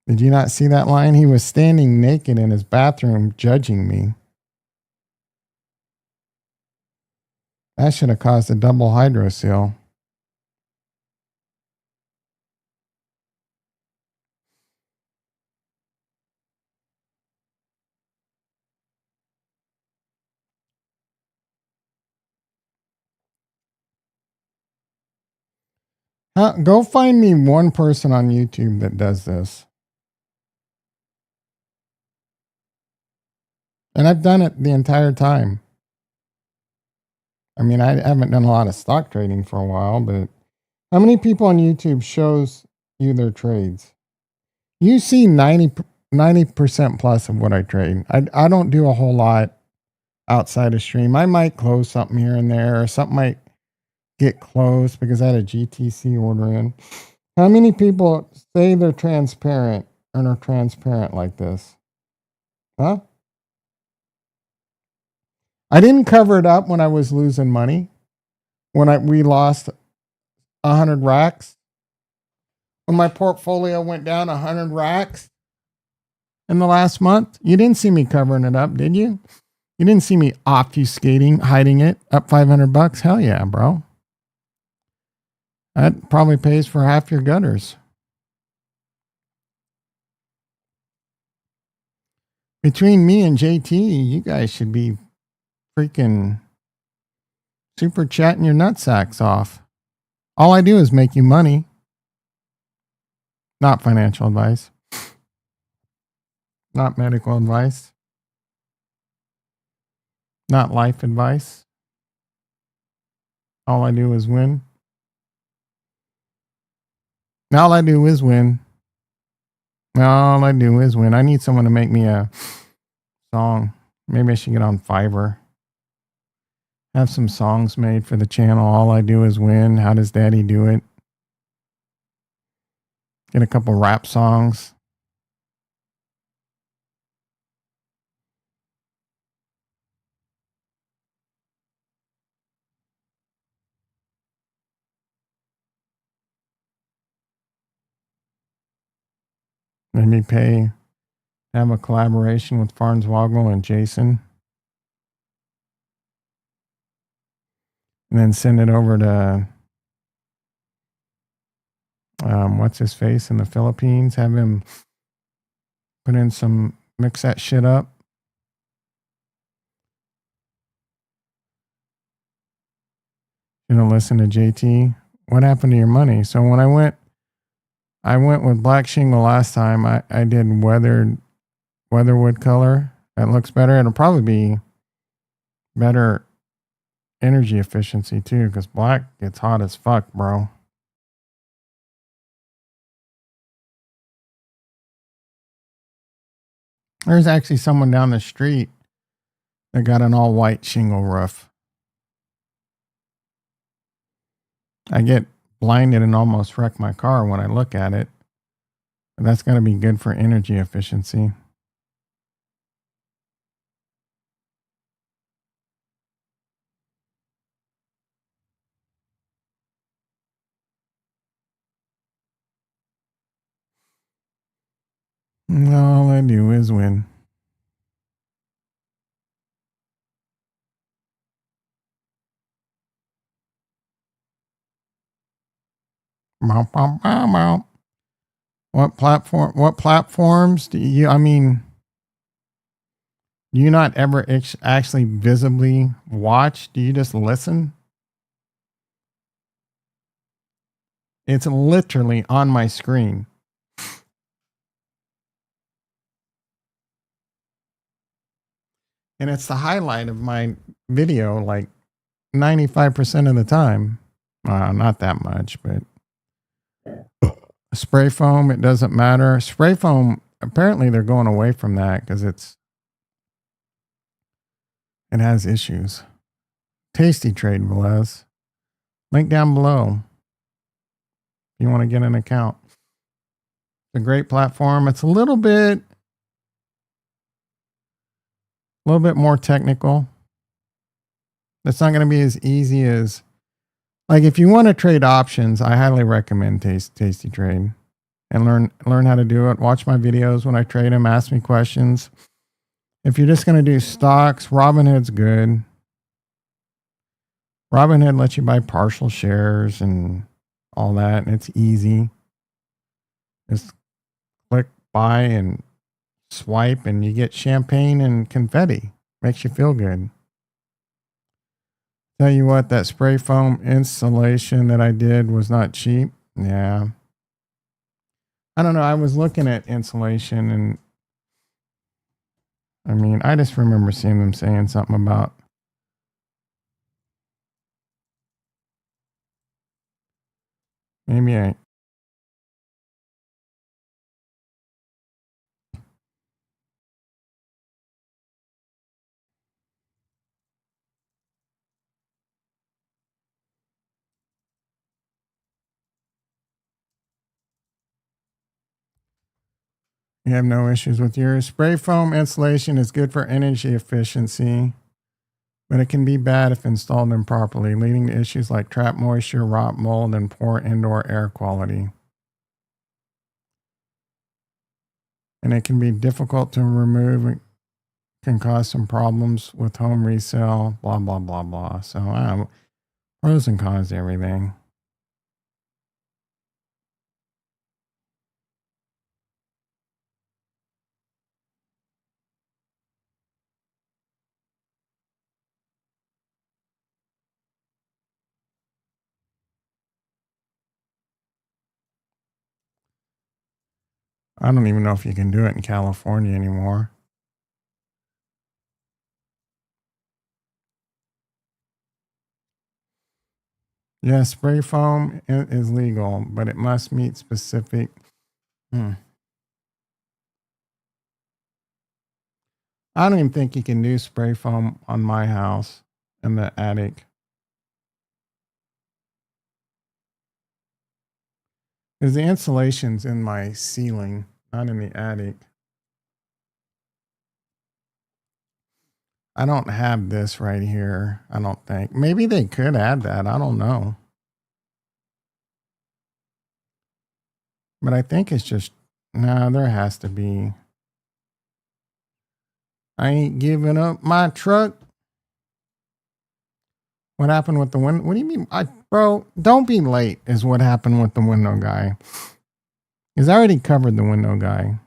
Did you not see that line? He was standing naked in his bathroom judging me. That should have caused a double hydro seal. Go find me one person on YouTube that does this. And I've done it the entire time. I mean, I haven't done a lot of stock trading for a while, but how many people on YouTube shows you their trades? You see 90% plus of what I trade. I don't do a whole lot outside of stream. I might close something here and there, or something might get close because I had a GTC order in. How many people say they're transparent and are transparent like this? Huh? I didn't cover it up when I was losing money. When we lost 100 racks. When my portfolio went down 100 racks in the last month, you didn't see me covering it up, did you? You didn't see me obfuscating, hiding it up $500. Hell yeah, bro. That probably pays for half your gutters. Between me and JT, you guys should be freaking super chatting your nutsacks off. All I do is make you money. Not financial advice. Not medical advice. Not life advice. All I do is win. All I do is win. All I do is win. I need someone to make me a song. Maybe I should get on Fiverr. Have some songs made for the channel. All I do is win. How does Daddy do it? Get a couple rap songs. Maybe have a collaboration with Farnswoggle and Jason. And then send it over to what's his face in the Philippines. Have him mix that shit up. Listen to JT. What happened to your money? So when I went with Black Shingle last time. I did weatherwood color. That looks better. It'll probably be better energy efficiency too, because black gets hot as fuck, bro. There's actually someone down the street that got an all white shingle roof. I get blinded and almost wreck my car when I look at it. But that's going to be good for energy efficiency. All I do is win. Well, What platforms do you? I mean, do you not ever actually visibly watch? Do you just listen? It's literally on my screen. And it's the highlight of my video like 95% of the time. Not that much, but spray foam, it doesn't matter. Spray foam, apparently they're going away from that because it has issues. Tasty Trade, Velez. Link down below if you want to get an account. It's a great platform. It's a little bit more technical. It's not going to be as easy as, like, if you want to trade options, I highly recommend Tasty Trade and learn how to do it. Watch my videos when I trade them. Ask me questions. If you're just going to do stocks, Robinhood's good. Robinhood lets you buy partial shares and all that, and it's easy. Just click buy and swipe, and you get champagne and confetti. Makes you feel good. Tell you what, that spray foam installation that I did was not cheap. Yeah. I don't know. I was looking at insulation, and I mean, I just remember seeing them saying something about maybe you have no issues with yours. Spray foam insulation is good for energy efficiency, but it can be bad if installed improperly, leading to issues like trap moisture, rot, mold, and poor indoor air quality. And it can be difficult to remove. It can cause some problems with home resale, blah, blah, blah, blah. So, pros and cons to everything. I don't even know if you can do it in California anymore. Yeah, spray foam is legal, but it must meet specific. I don't even think you can do spray foam on my house in the attic. Because the insulation's in my ceiling, not in the attic. I don't have this right here, I don't think. Maybe they could add that. I don't know. But I think it's just, no, there has to be. I ain't giving up my truck. What happened with the window? What do you mean? Bro, don't be late is what happened with the window guy. Because I already covered the window guy.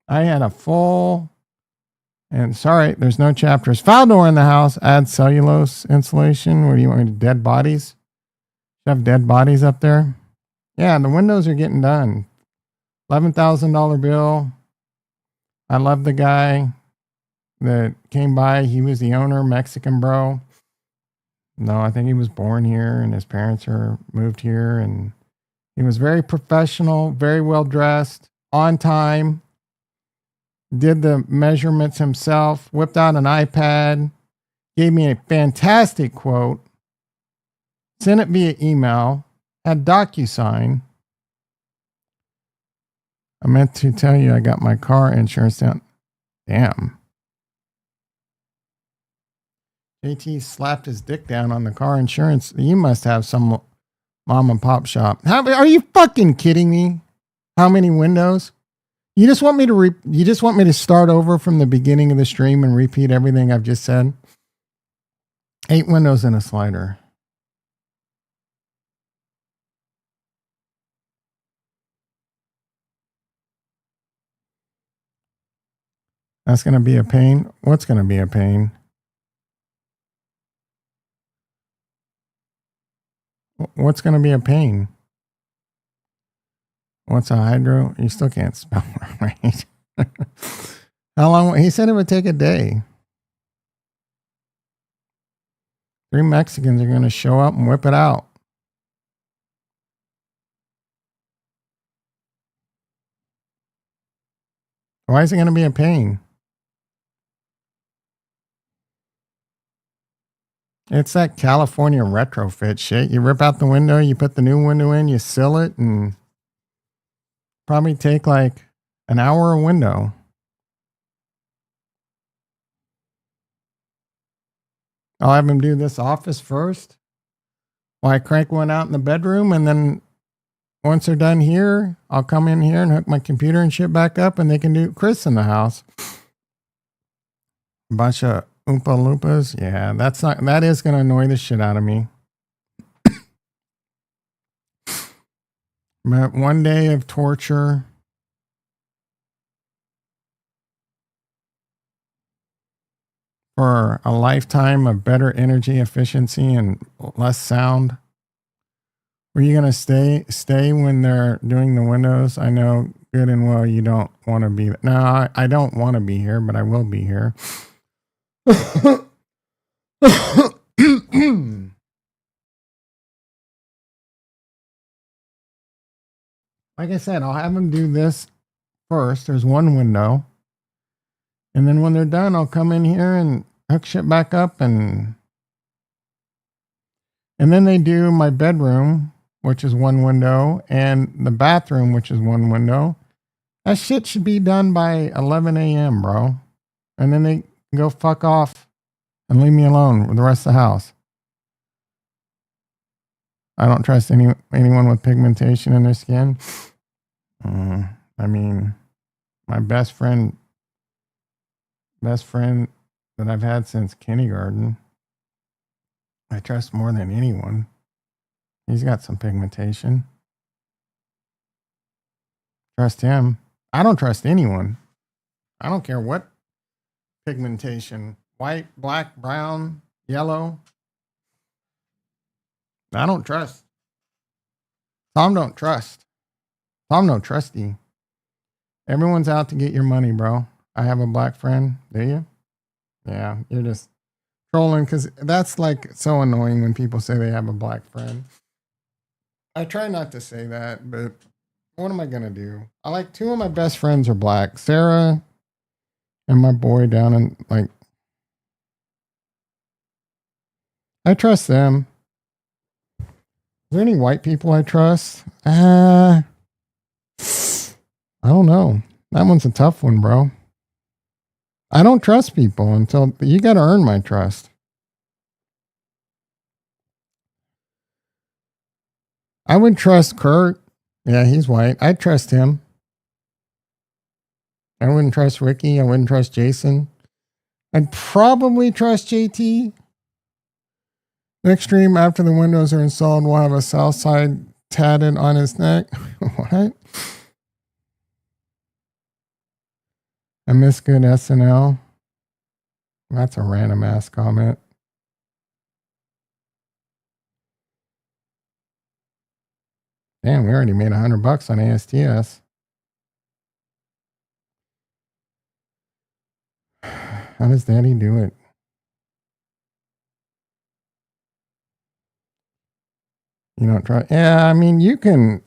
I had a full, and sorry, there's no chapters. File door in the house, add cellulose insulation. What do you want me to, dead bodies? Have dead bodies up there? Yeah, the windows are getting done. $11,000 bill. I love the guy that came by. He was the owner, Mexican bro. No, I think he was born here and his parents are moved here, and he was very professional, very well dressed, on time, did the measurements himself, whipped out an iPad, gave me a fantastic quote, sent it via email, had DocuSign. I meant to tell you I got my car insurance down. Damn. JT slapped his dick down on the car insurance. You must have some mom and pop shop. Are you fucking kidding me? How many windows? You just want me to start over from the beginning of the stream and repeat everything I've just said? 8 windows and a slider. That's going to be a pain. What's going to be a pain? What's going to be a pain? What's a hydro? You still can't spell it right. How long? He said it would take a day. 3 Mexicans are going to show up and whip it out. Why is it going to be a pain? It's that California retrofit shit. You rip out the window, you put the new window in, you seal it, and probably take like an hour a window. I'll have him do this office first. While I crank one out in the bedroom, and then once they're done here, I'll come in here and hook my computer and shit back up, and they can do Chris in the house. A bunch of Oompa Loompas. Yeah, that is going to annoy the shit out of me. But one day of torture. For a lifetime of better energy efficiency and less sound. Were you going to stay when they're doing the windows? I know good and well you don't want to be. No, I don't want to be here, but I will be here. Like I said, I'll have them do this first. There's one window. And then when they're done, I'll come in here and hook shit back up. And then they do my bedroom, which is one window, and the bathroom, which is one window. That shit should be done by 11 a.m., bro. And then they go fuck off and leave me alone with the rest of the house. I don't trust anyone with pigmentation in their skin. I mean, my best friend that I've had since kindergarten, I trust more than anyone. He's got some pigmentation. Trust him. I don't trust anyone. I don't care what pigmentation. White, black, brown, yellow. I don't trust. Tom don't trust. Tom no trusty. Everyone's out to get your money, bro. I have a black friend. Do you? Yeah, you're just trolling because that's like so annoying when people say they have a black friend. I try not to say that, but what am I going to do? I like 2 of my best friends are black. Sarah and my boy down in like, I trust them. Is there any white people I trust? I don't know. That one's a tough one, bro. I don't trust people until you got to earn my trust. I would trust Kurt. Yeah, he's white. I'd trust him. I wouldn't trust Ricky. I wouldn't trust Jason. I'd probably trust JT. Next stream, after the windows are installed, we'll have a south side tatted on his neck. What? I miss good SNL. That's a random ass comment. Damn, we already made $100 on ASTS. How does Daddy do it? You don't try. Yeah, I mean, you can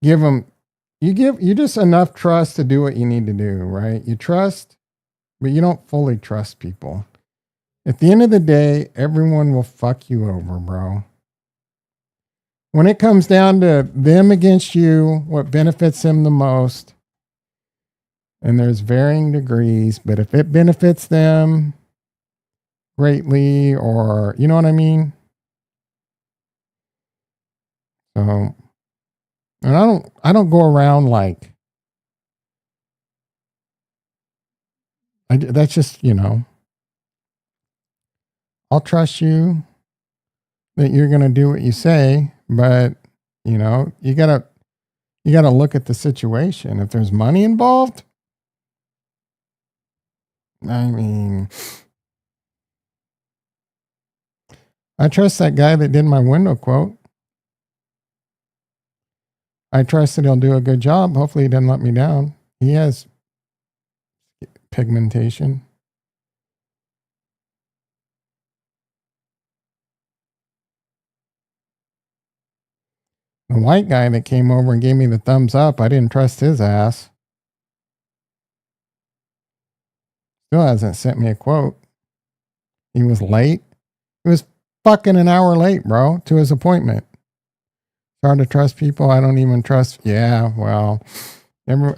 give them. You just enough trust to do what you need to do, right? You trust, but you don't fully trust people. At the end of the day, everyone will fuck you over, bro. When it comes down to them against you, what benefits them the most, and there's varying degrees, but if it benefits them greatly, or you know what I mean? So, and I don't go around like, that's just, I'll trust you that you're going to do what you say, but you got to look at the situation. If there's money involved, I mean, I trust that guy that did my window quote. I trust that he'll do a good job. Hopefully, he doesn't let me down. He has pigmentation. The white guy that came over and gave me the thumbs up, I didn't trust his ass. Still hasn't sent me a quote. He was late. He was fucking an hour late, bro, to his appointment. It's hard to trust people I don't even trust. Yeah, well,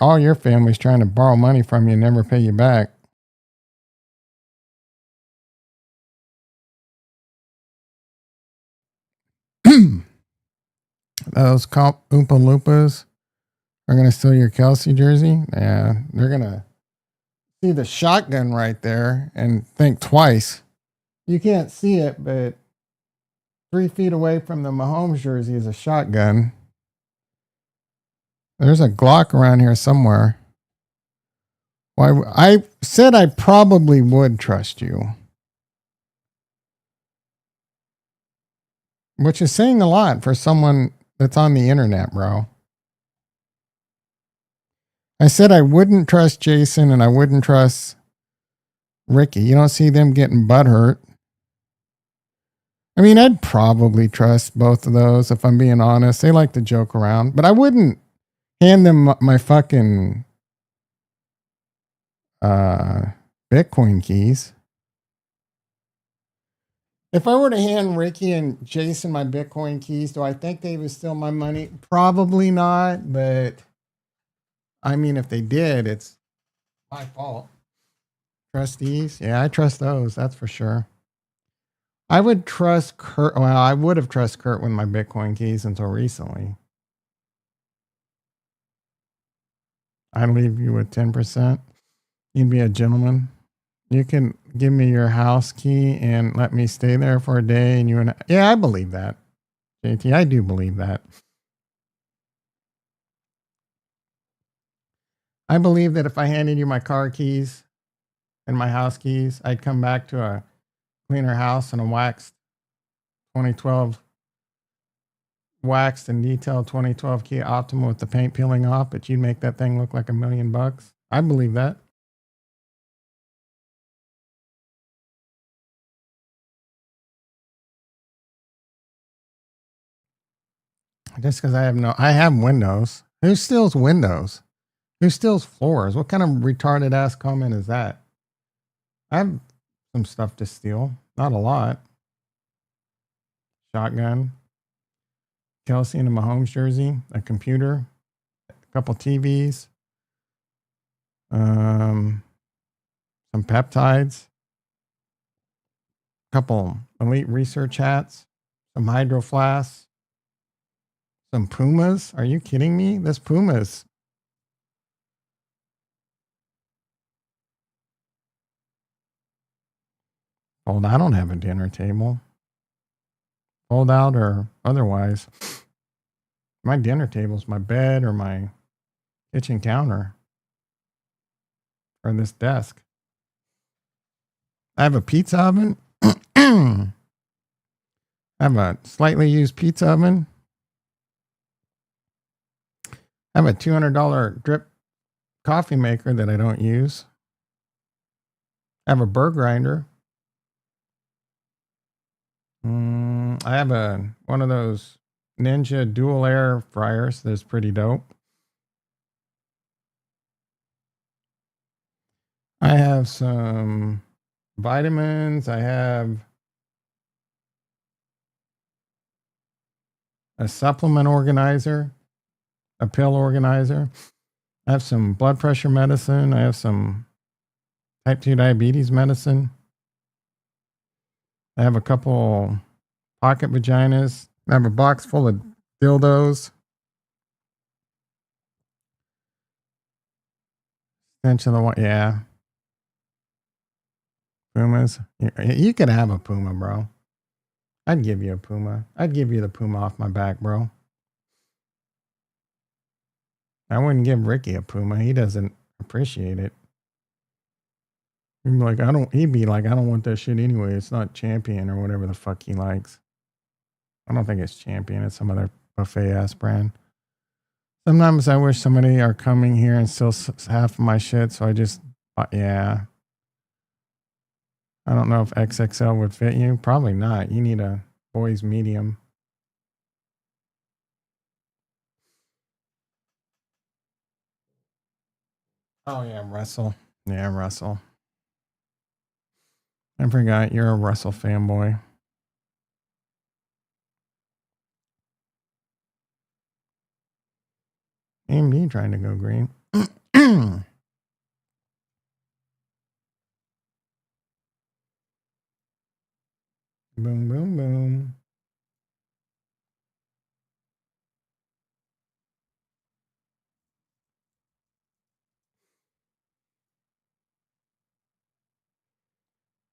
all your family's trying to borrow money from you and never pay you back. Those Oompa Loompas are going to steal your Kelsey jersey. Yeah, they're going to see the shotgun right there and think twice. You can't see it, but 3 feet away from the Mahomes jersey is a shotgun. There's a Glock around here somewhere. Why? I said I probably would trust you, which is saying a lot for someone that's on the internet, bro. I said I wouldn't trust Jason and I wouldn't trust Ricky. You don't see them getting butthurt. I mean, I'd probably trust both of those if I'm being honest. They like to joke around, but I wouldn't hand them my fucking Bitcoin keys. If I were to hand Ricky and Jason my Bitcoin keys, do I think they would steal my money? Probably not, but I mean, if they did, it's my fault. Trustees? Yeah, I trust those. That's for sure. I would trust Kurt. Well, I would have trusted Kurt with my Bitcoin keys until recently. I'd leave you with 10%. You'd be a gentleman. You can give me your house key and let me stay there for a day. And yeah, I believe that. JT, I do believe that. I believe that if I handed you my car keys and my house keys, I'd come back to a cleaner house and a waxed 2012 waxed and detailed 2012 Kia Optima with the paint peeling off, but you'd make that thing look like $1 million. I believe that. Just because I have windows. Who steals windows? Who steals floors? What kind of retarded ass comment is that? I have some stuff to steal. Not a lot. Shotgun. Kelsey in a Mahomes jersey. A computer. A couple TVs. Some peptides. A couple elite research hats. Some hydro flasks. Some Pumas. Are you kidding me? This Pumas. Fold. I don't have a dinner table. Fold out or otherwise. My dinner table's my bed or my kitchen counter or this desk. I have a pizza oven. I have a slightly used pizza oven. I have a $200 drip coffee maker that I don't use. I have a burr grinder. I have one of those Ninja dual air fryers that's pretty dope. I have some vitamins. I have a supplement organizer, a pill organizer. I have some blood pressure medicine. I have some type 2 diabetes medicine. I have a couple pocket vaginas. I have a box full of dildos. Stench of the one, yeah. Pumas. You could have a Puma, bro. I'd give you a Puma. I'd give you the Puma off my back, bro. I wouldn't give Ricky a Puma. He doesn't appreciate it. He'd be like, I don't want that shit anyway. It's not Champion or whatever the fuck he likes. I don't think it's Champion. It's some other buffet ass brand. Sometimes I wish somebody are coming here and still half of my shit. So I just, yeah. I don't know if XXL would fit you. Probably not. You need a boy's medium. Oh, yeah, Russell. Yeah, Russell. I forgot you're a Russell fanboy. AMD trying to go green. Boom, boom, boom.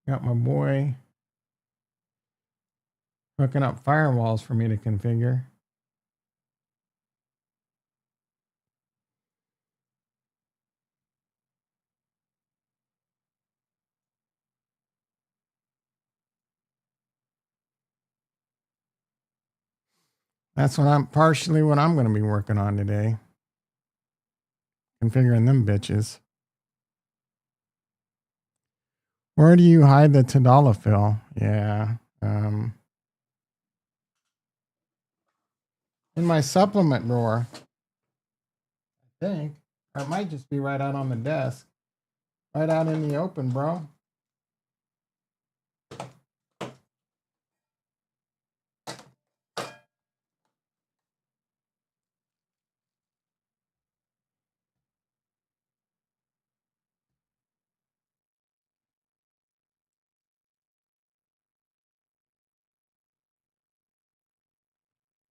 Got my boy hooking up firewalls for me to configure. That's what I'm going to be working on today. Configuring them bitches. Where do you hide the tadalafil? Yeah. In my supplement drawer. I think. Or it might just be right out on the desk. Right out in the open, bro.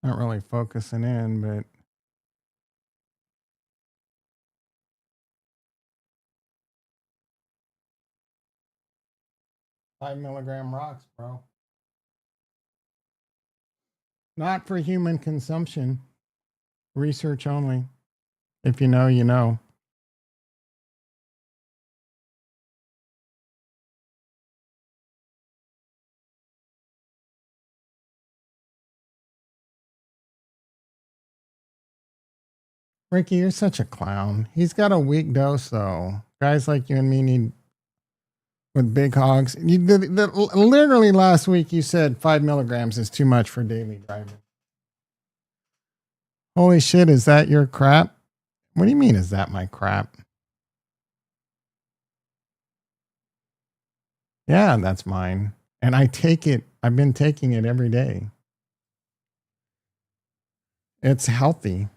Not really focusing in, but $5 milligram rocks, bro. Not for human consumption. Research only. If you know, you know. Ricky, you're such a clown. He's got a weak dose, though. Guys like you and me need with big hogs. Literally last week, you said 5 milligrams is too much for daily driving. Holy shit, is that your crap? What do you mean, is that my crap? Yeah, that's mine. And I take it, I've been taking it every day. It's healthy.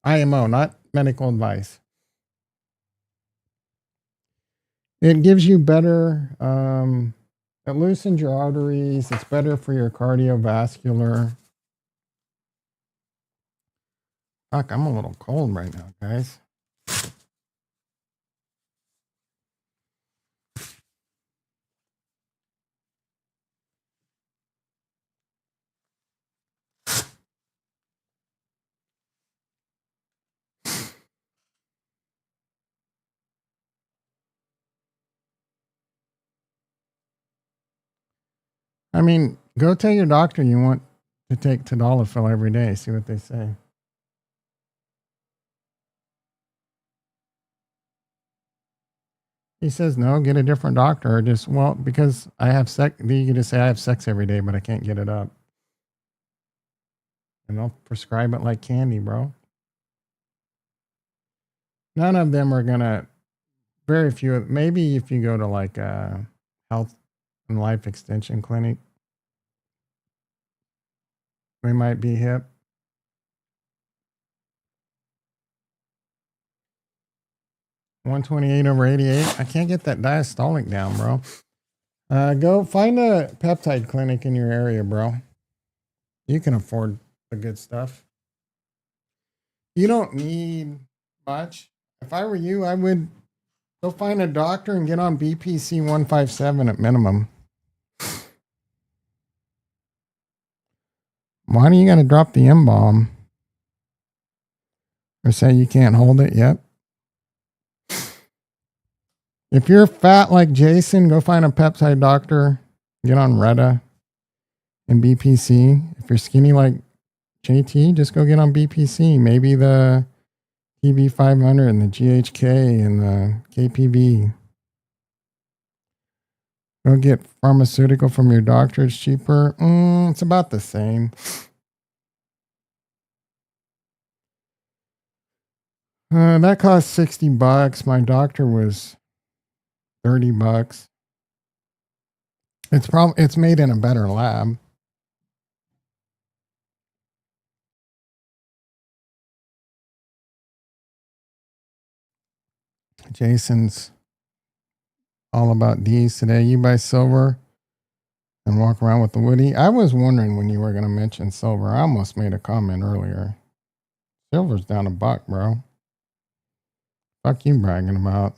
IMO, not medical advice. It gives you better, it loosens your arteries. It's better for your cardiovascular. Fuck, I'm a little cold right now, guys. I mean, go tell your doctor you want to take tadalafil every day. See what they say. He says no, get a different doctor, or just because I have sex. You can just say I have sex every day, but I can't get it up, and they'll prescribe it like candy, bro. None of them are gonna. Very few. Maybe if you go to like a health and life extension clinic, we might be hip. 128/88. I can't get that diastolic down, bro. Go find a peptide clinic in your area, bro. You can afford the good stuff. You don't need much. If I were you, I would go find a doctor and get on BPC 157 at minimum. Why do you got to drop the M-bomb? Or say you can't hold it? Yep. If you're fat like Jason, go find a peptide doctor. Get on Retta and BPC. If you're skinny like JT, just go get on BPC. Maybe the TB500 and the GHK and the KPV. Go get pharmaceutical from your doctor. It's cheaper. It's about the same. That cost $60. My doctor was $30. It's made in a better lab. Jason's all about D's today. You buy silver and walk around with the Woody. I was wondering when you were going to mention silver. I almost made a comment earlier. Silver's down $1, bro. Fuck you bragging about.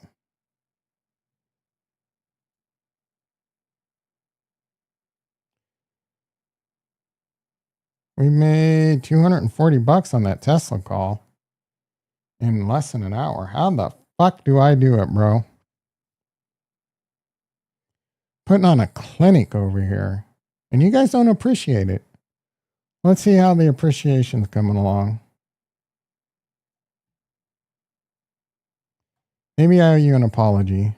We made $240 on that Tesla call in less than an hour. How the fuck do I do it, bro? Putting on a clinic over here. And you guys don't appreciate it. Let's see how the appreciation's coming along. Maybe I owe you an apology.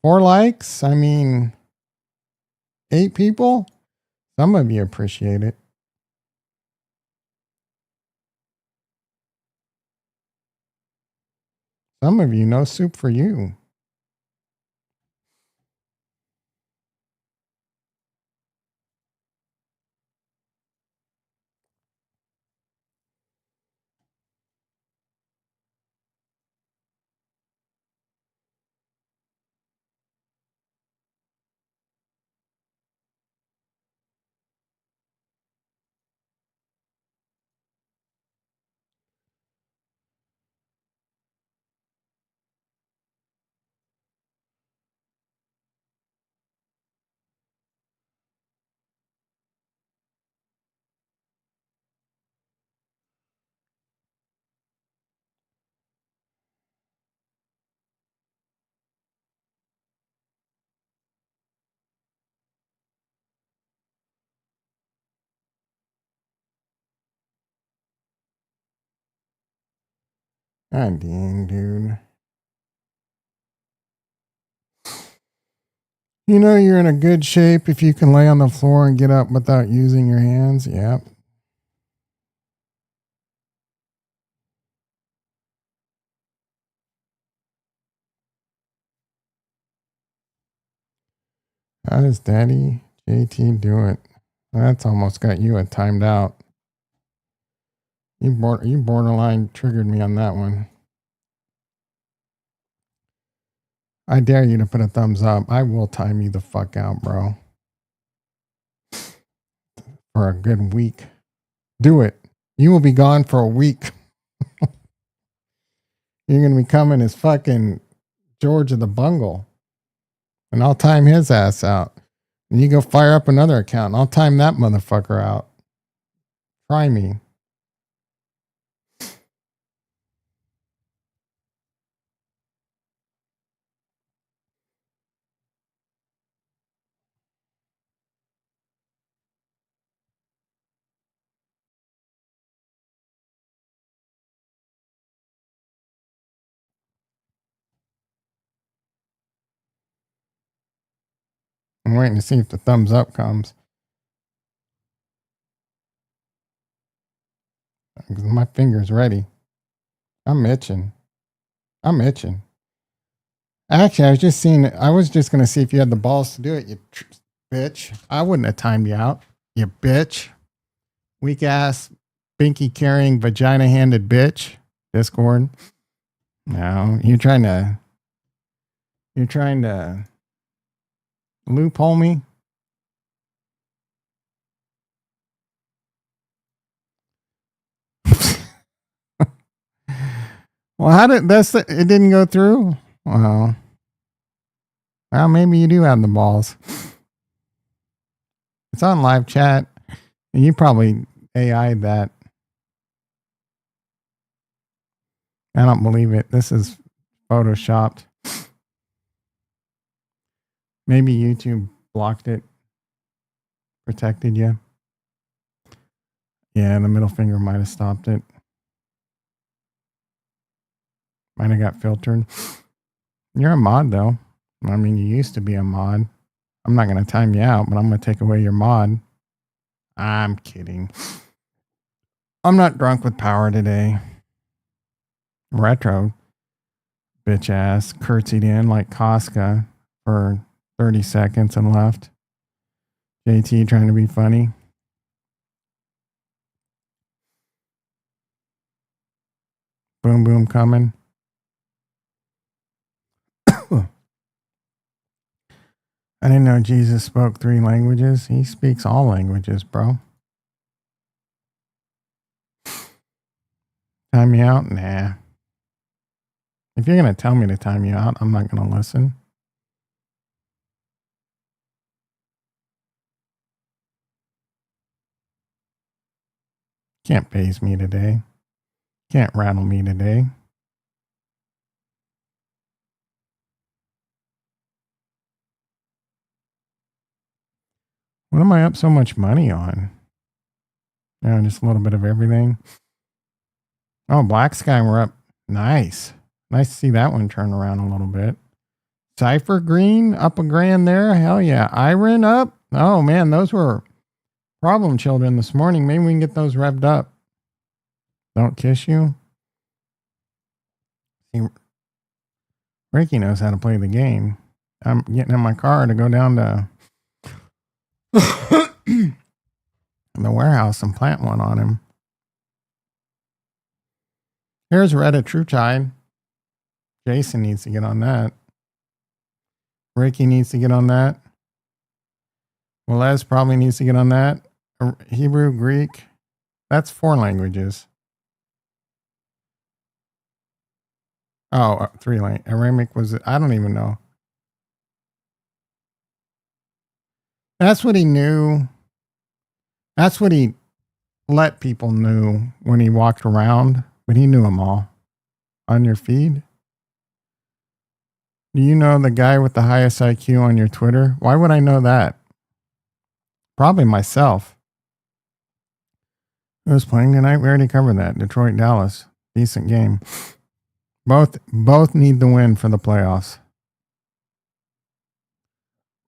4 likes? I mean, 8 people? Some of you appreciate it. Some of you, no soup for you. God dang, dude. You know you're in a good shape if you can lay on the floor and get up without using your hands. Yep. How does Daddy JT do it? That's almost got you timed out. You borderline triggered me on that one. I dare you to put a thumbs up. I will time you the fuck out, bro. For a good week. Do it. You will be gone for a week. You're going to be coming as fucking George of the Bungle. And I'll time his ass out. And you go fire up another account. And I'll time that motherfucker out. Try me. I'm waiting to see if the thumbs up comes. My finger's ready. I'm itching. Actually, I was just going to see if you had the balls to do it, you bitch. I wouldn't have timed you out, you bitch. Weak ass, binky carrying, vagina handed bitch. Discord. No, you're trying to loophole me. Well, it didn't go through? Well, maybe you do have the balls. It's on live chat. You probably AI'd that. I don't believe it. This is photoshopped. Maybe YouTube blocked it, protected you. Yeah, the middle finger might have stopped it. Might have got filtered. You're a mod, though. I mean, you used to be a mod. I'm not going to time you out, but I'm going to take away your mod. I'm kidding. I'm not drunk with power today. Retro, bitch ass, curtsied in like Casca for 30 seconds and left. JT trying to be funny. Boom, boom coming. I didn't know Jesus spoke 3 languages. He speaks all languages, bro. Time me out? Nah. If you're going to tell me to time you out, I'm not going to listen. Can't phase me today. Can't rattle me today. What am I up so much money on? Just a little bit of everything. Oh, Black Sky, we're up. Nice. Nice to see that one turn around a little bit. Cypher Green up $1,000 there. Hell yeah. Iron up. Oh man, those were problem children this morning. Maybe we can get those revved up. Don't kiss you. See, Ricky knows how to play the game. I'm getting in my car to go down to the warehouse and plant one on him. Here's Reddit True Tide. Jason needs to get on that. Ricky needs to get on that. Les probably needs to get on that. Hebrew, Greek. That's 4 languages. Oh, 3 languages. Aramic was, I don't even know. That's what he knew. That's what he let people knew when he walked around, but he knew them all. On your feed? Do you know the guy with the highest IQ on your Twitter? Why would I know that? Probably myself. Who's playing tonight? We already covered that. Detroit, Dallas. Decent game. Both need the win for the playoffs.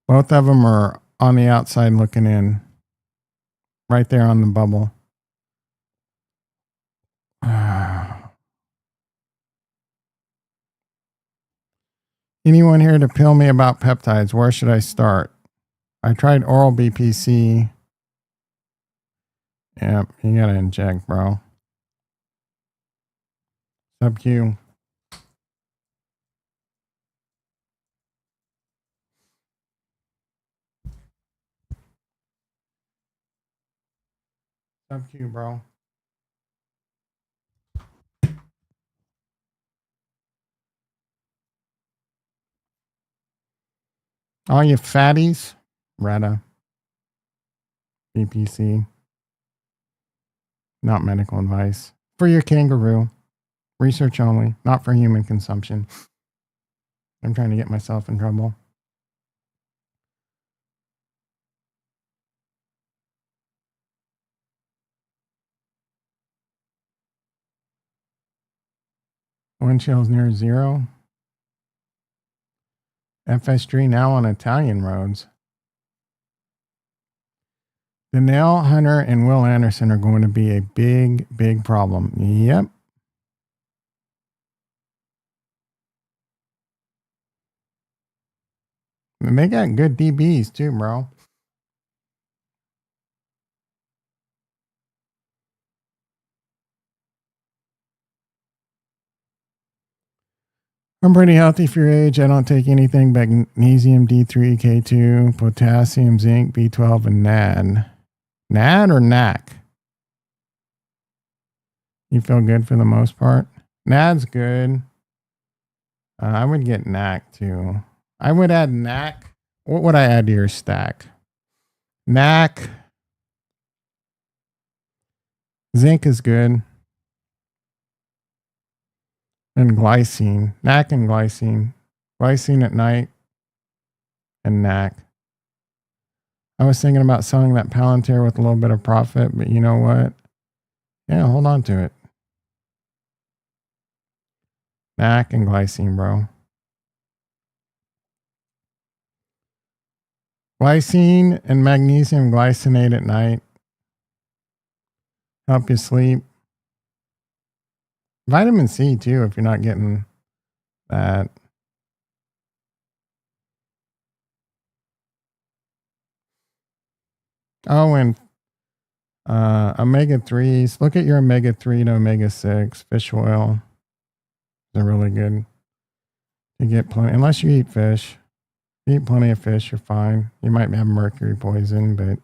Both of them are on the outside looking in. Right there on the bubble. Anyone here to pill me about peptides? Where should I start? I tried oral BPC. Yep, you gotta inject, bro. Sub-Q. Sub-Q, bro. All you fatties, Retta, BPC, not medical advice. For your kangaroo, research only, not for human consumption. I'm trying to get myself in trouble. Wind chill's near 0. FS3 now on Italian roads. Danielle Hunter and Will Anderson are going to be a big, big problem. Yep. And they got good DBs too, bro. I'm pretty healthy for your age. I don't take anything but magnesium, D3, K2, potassium, zinc, B12, and NAD. NAD or NAC? You feel good for the most part? NAD's good. I would get NAC too. I would add NAC. What would I add to your stack? NAC. Zinc is good. And glycine, NAC and glycine. Glycine at night and NAC. I was thinking about selling that Palantir with a little bit of profit, but you know what? Yeah, hold on to it. NAC and glycine, bro. Glycine and magnesium glycinate at night. Help you sleep. Vitamin C too, if you're not getting that. Oh, and omega 3s. Look at your omega 3 to omega 6 fish oil. They're really good. You get plenty, unless you eat fish. You eat plenty of fish, you're fine. You might have mercury poison, but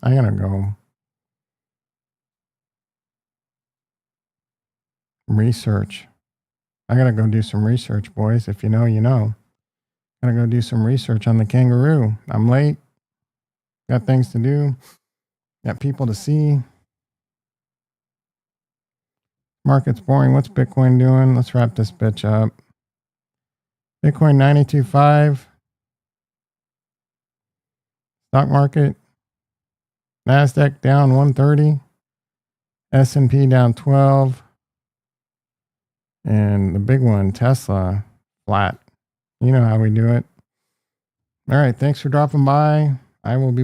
I gotta go research. I gotta go do some research, boys. If you know, you know. Gotta go do some research on the kangaroo. I'm late. Got things to do. Got people to see. Market's boring. What's Bitcoin doing? Let's wrap this bitch up. Bitcoin 92.5. Stock market. NASDAQ down 130. S&P down 12. And the big one, Tesla, flat. You know how we do it. All right. Thanks for dropping by. I will be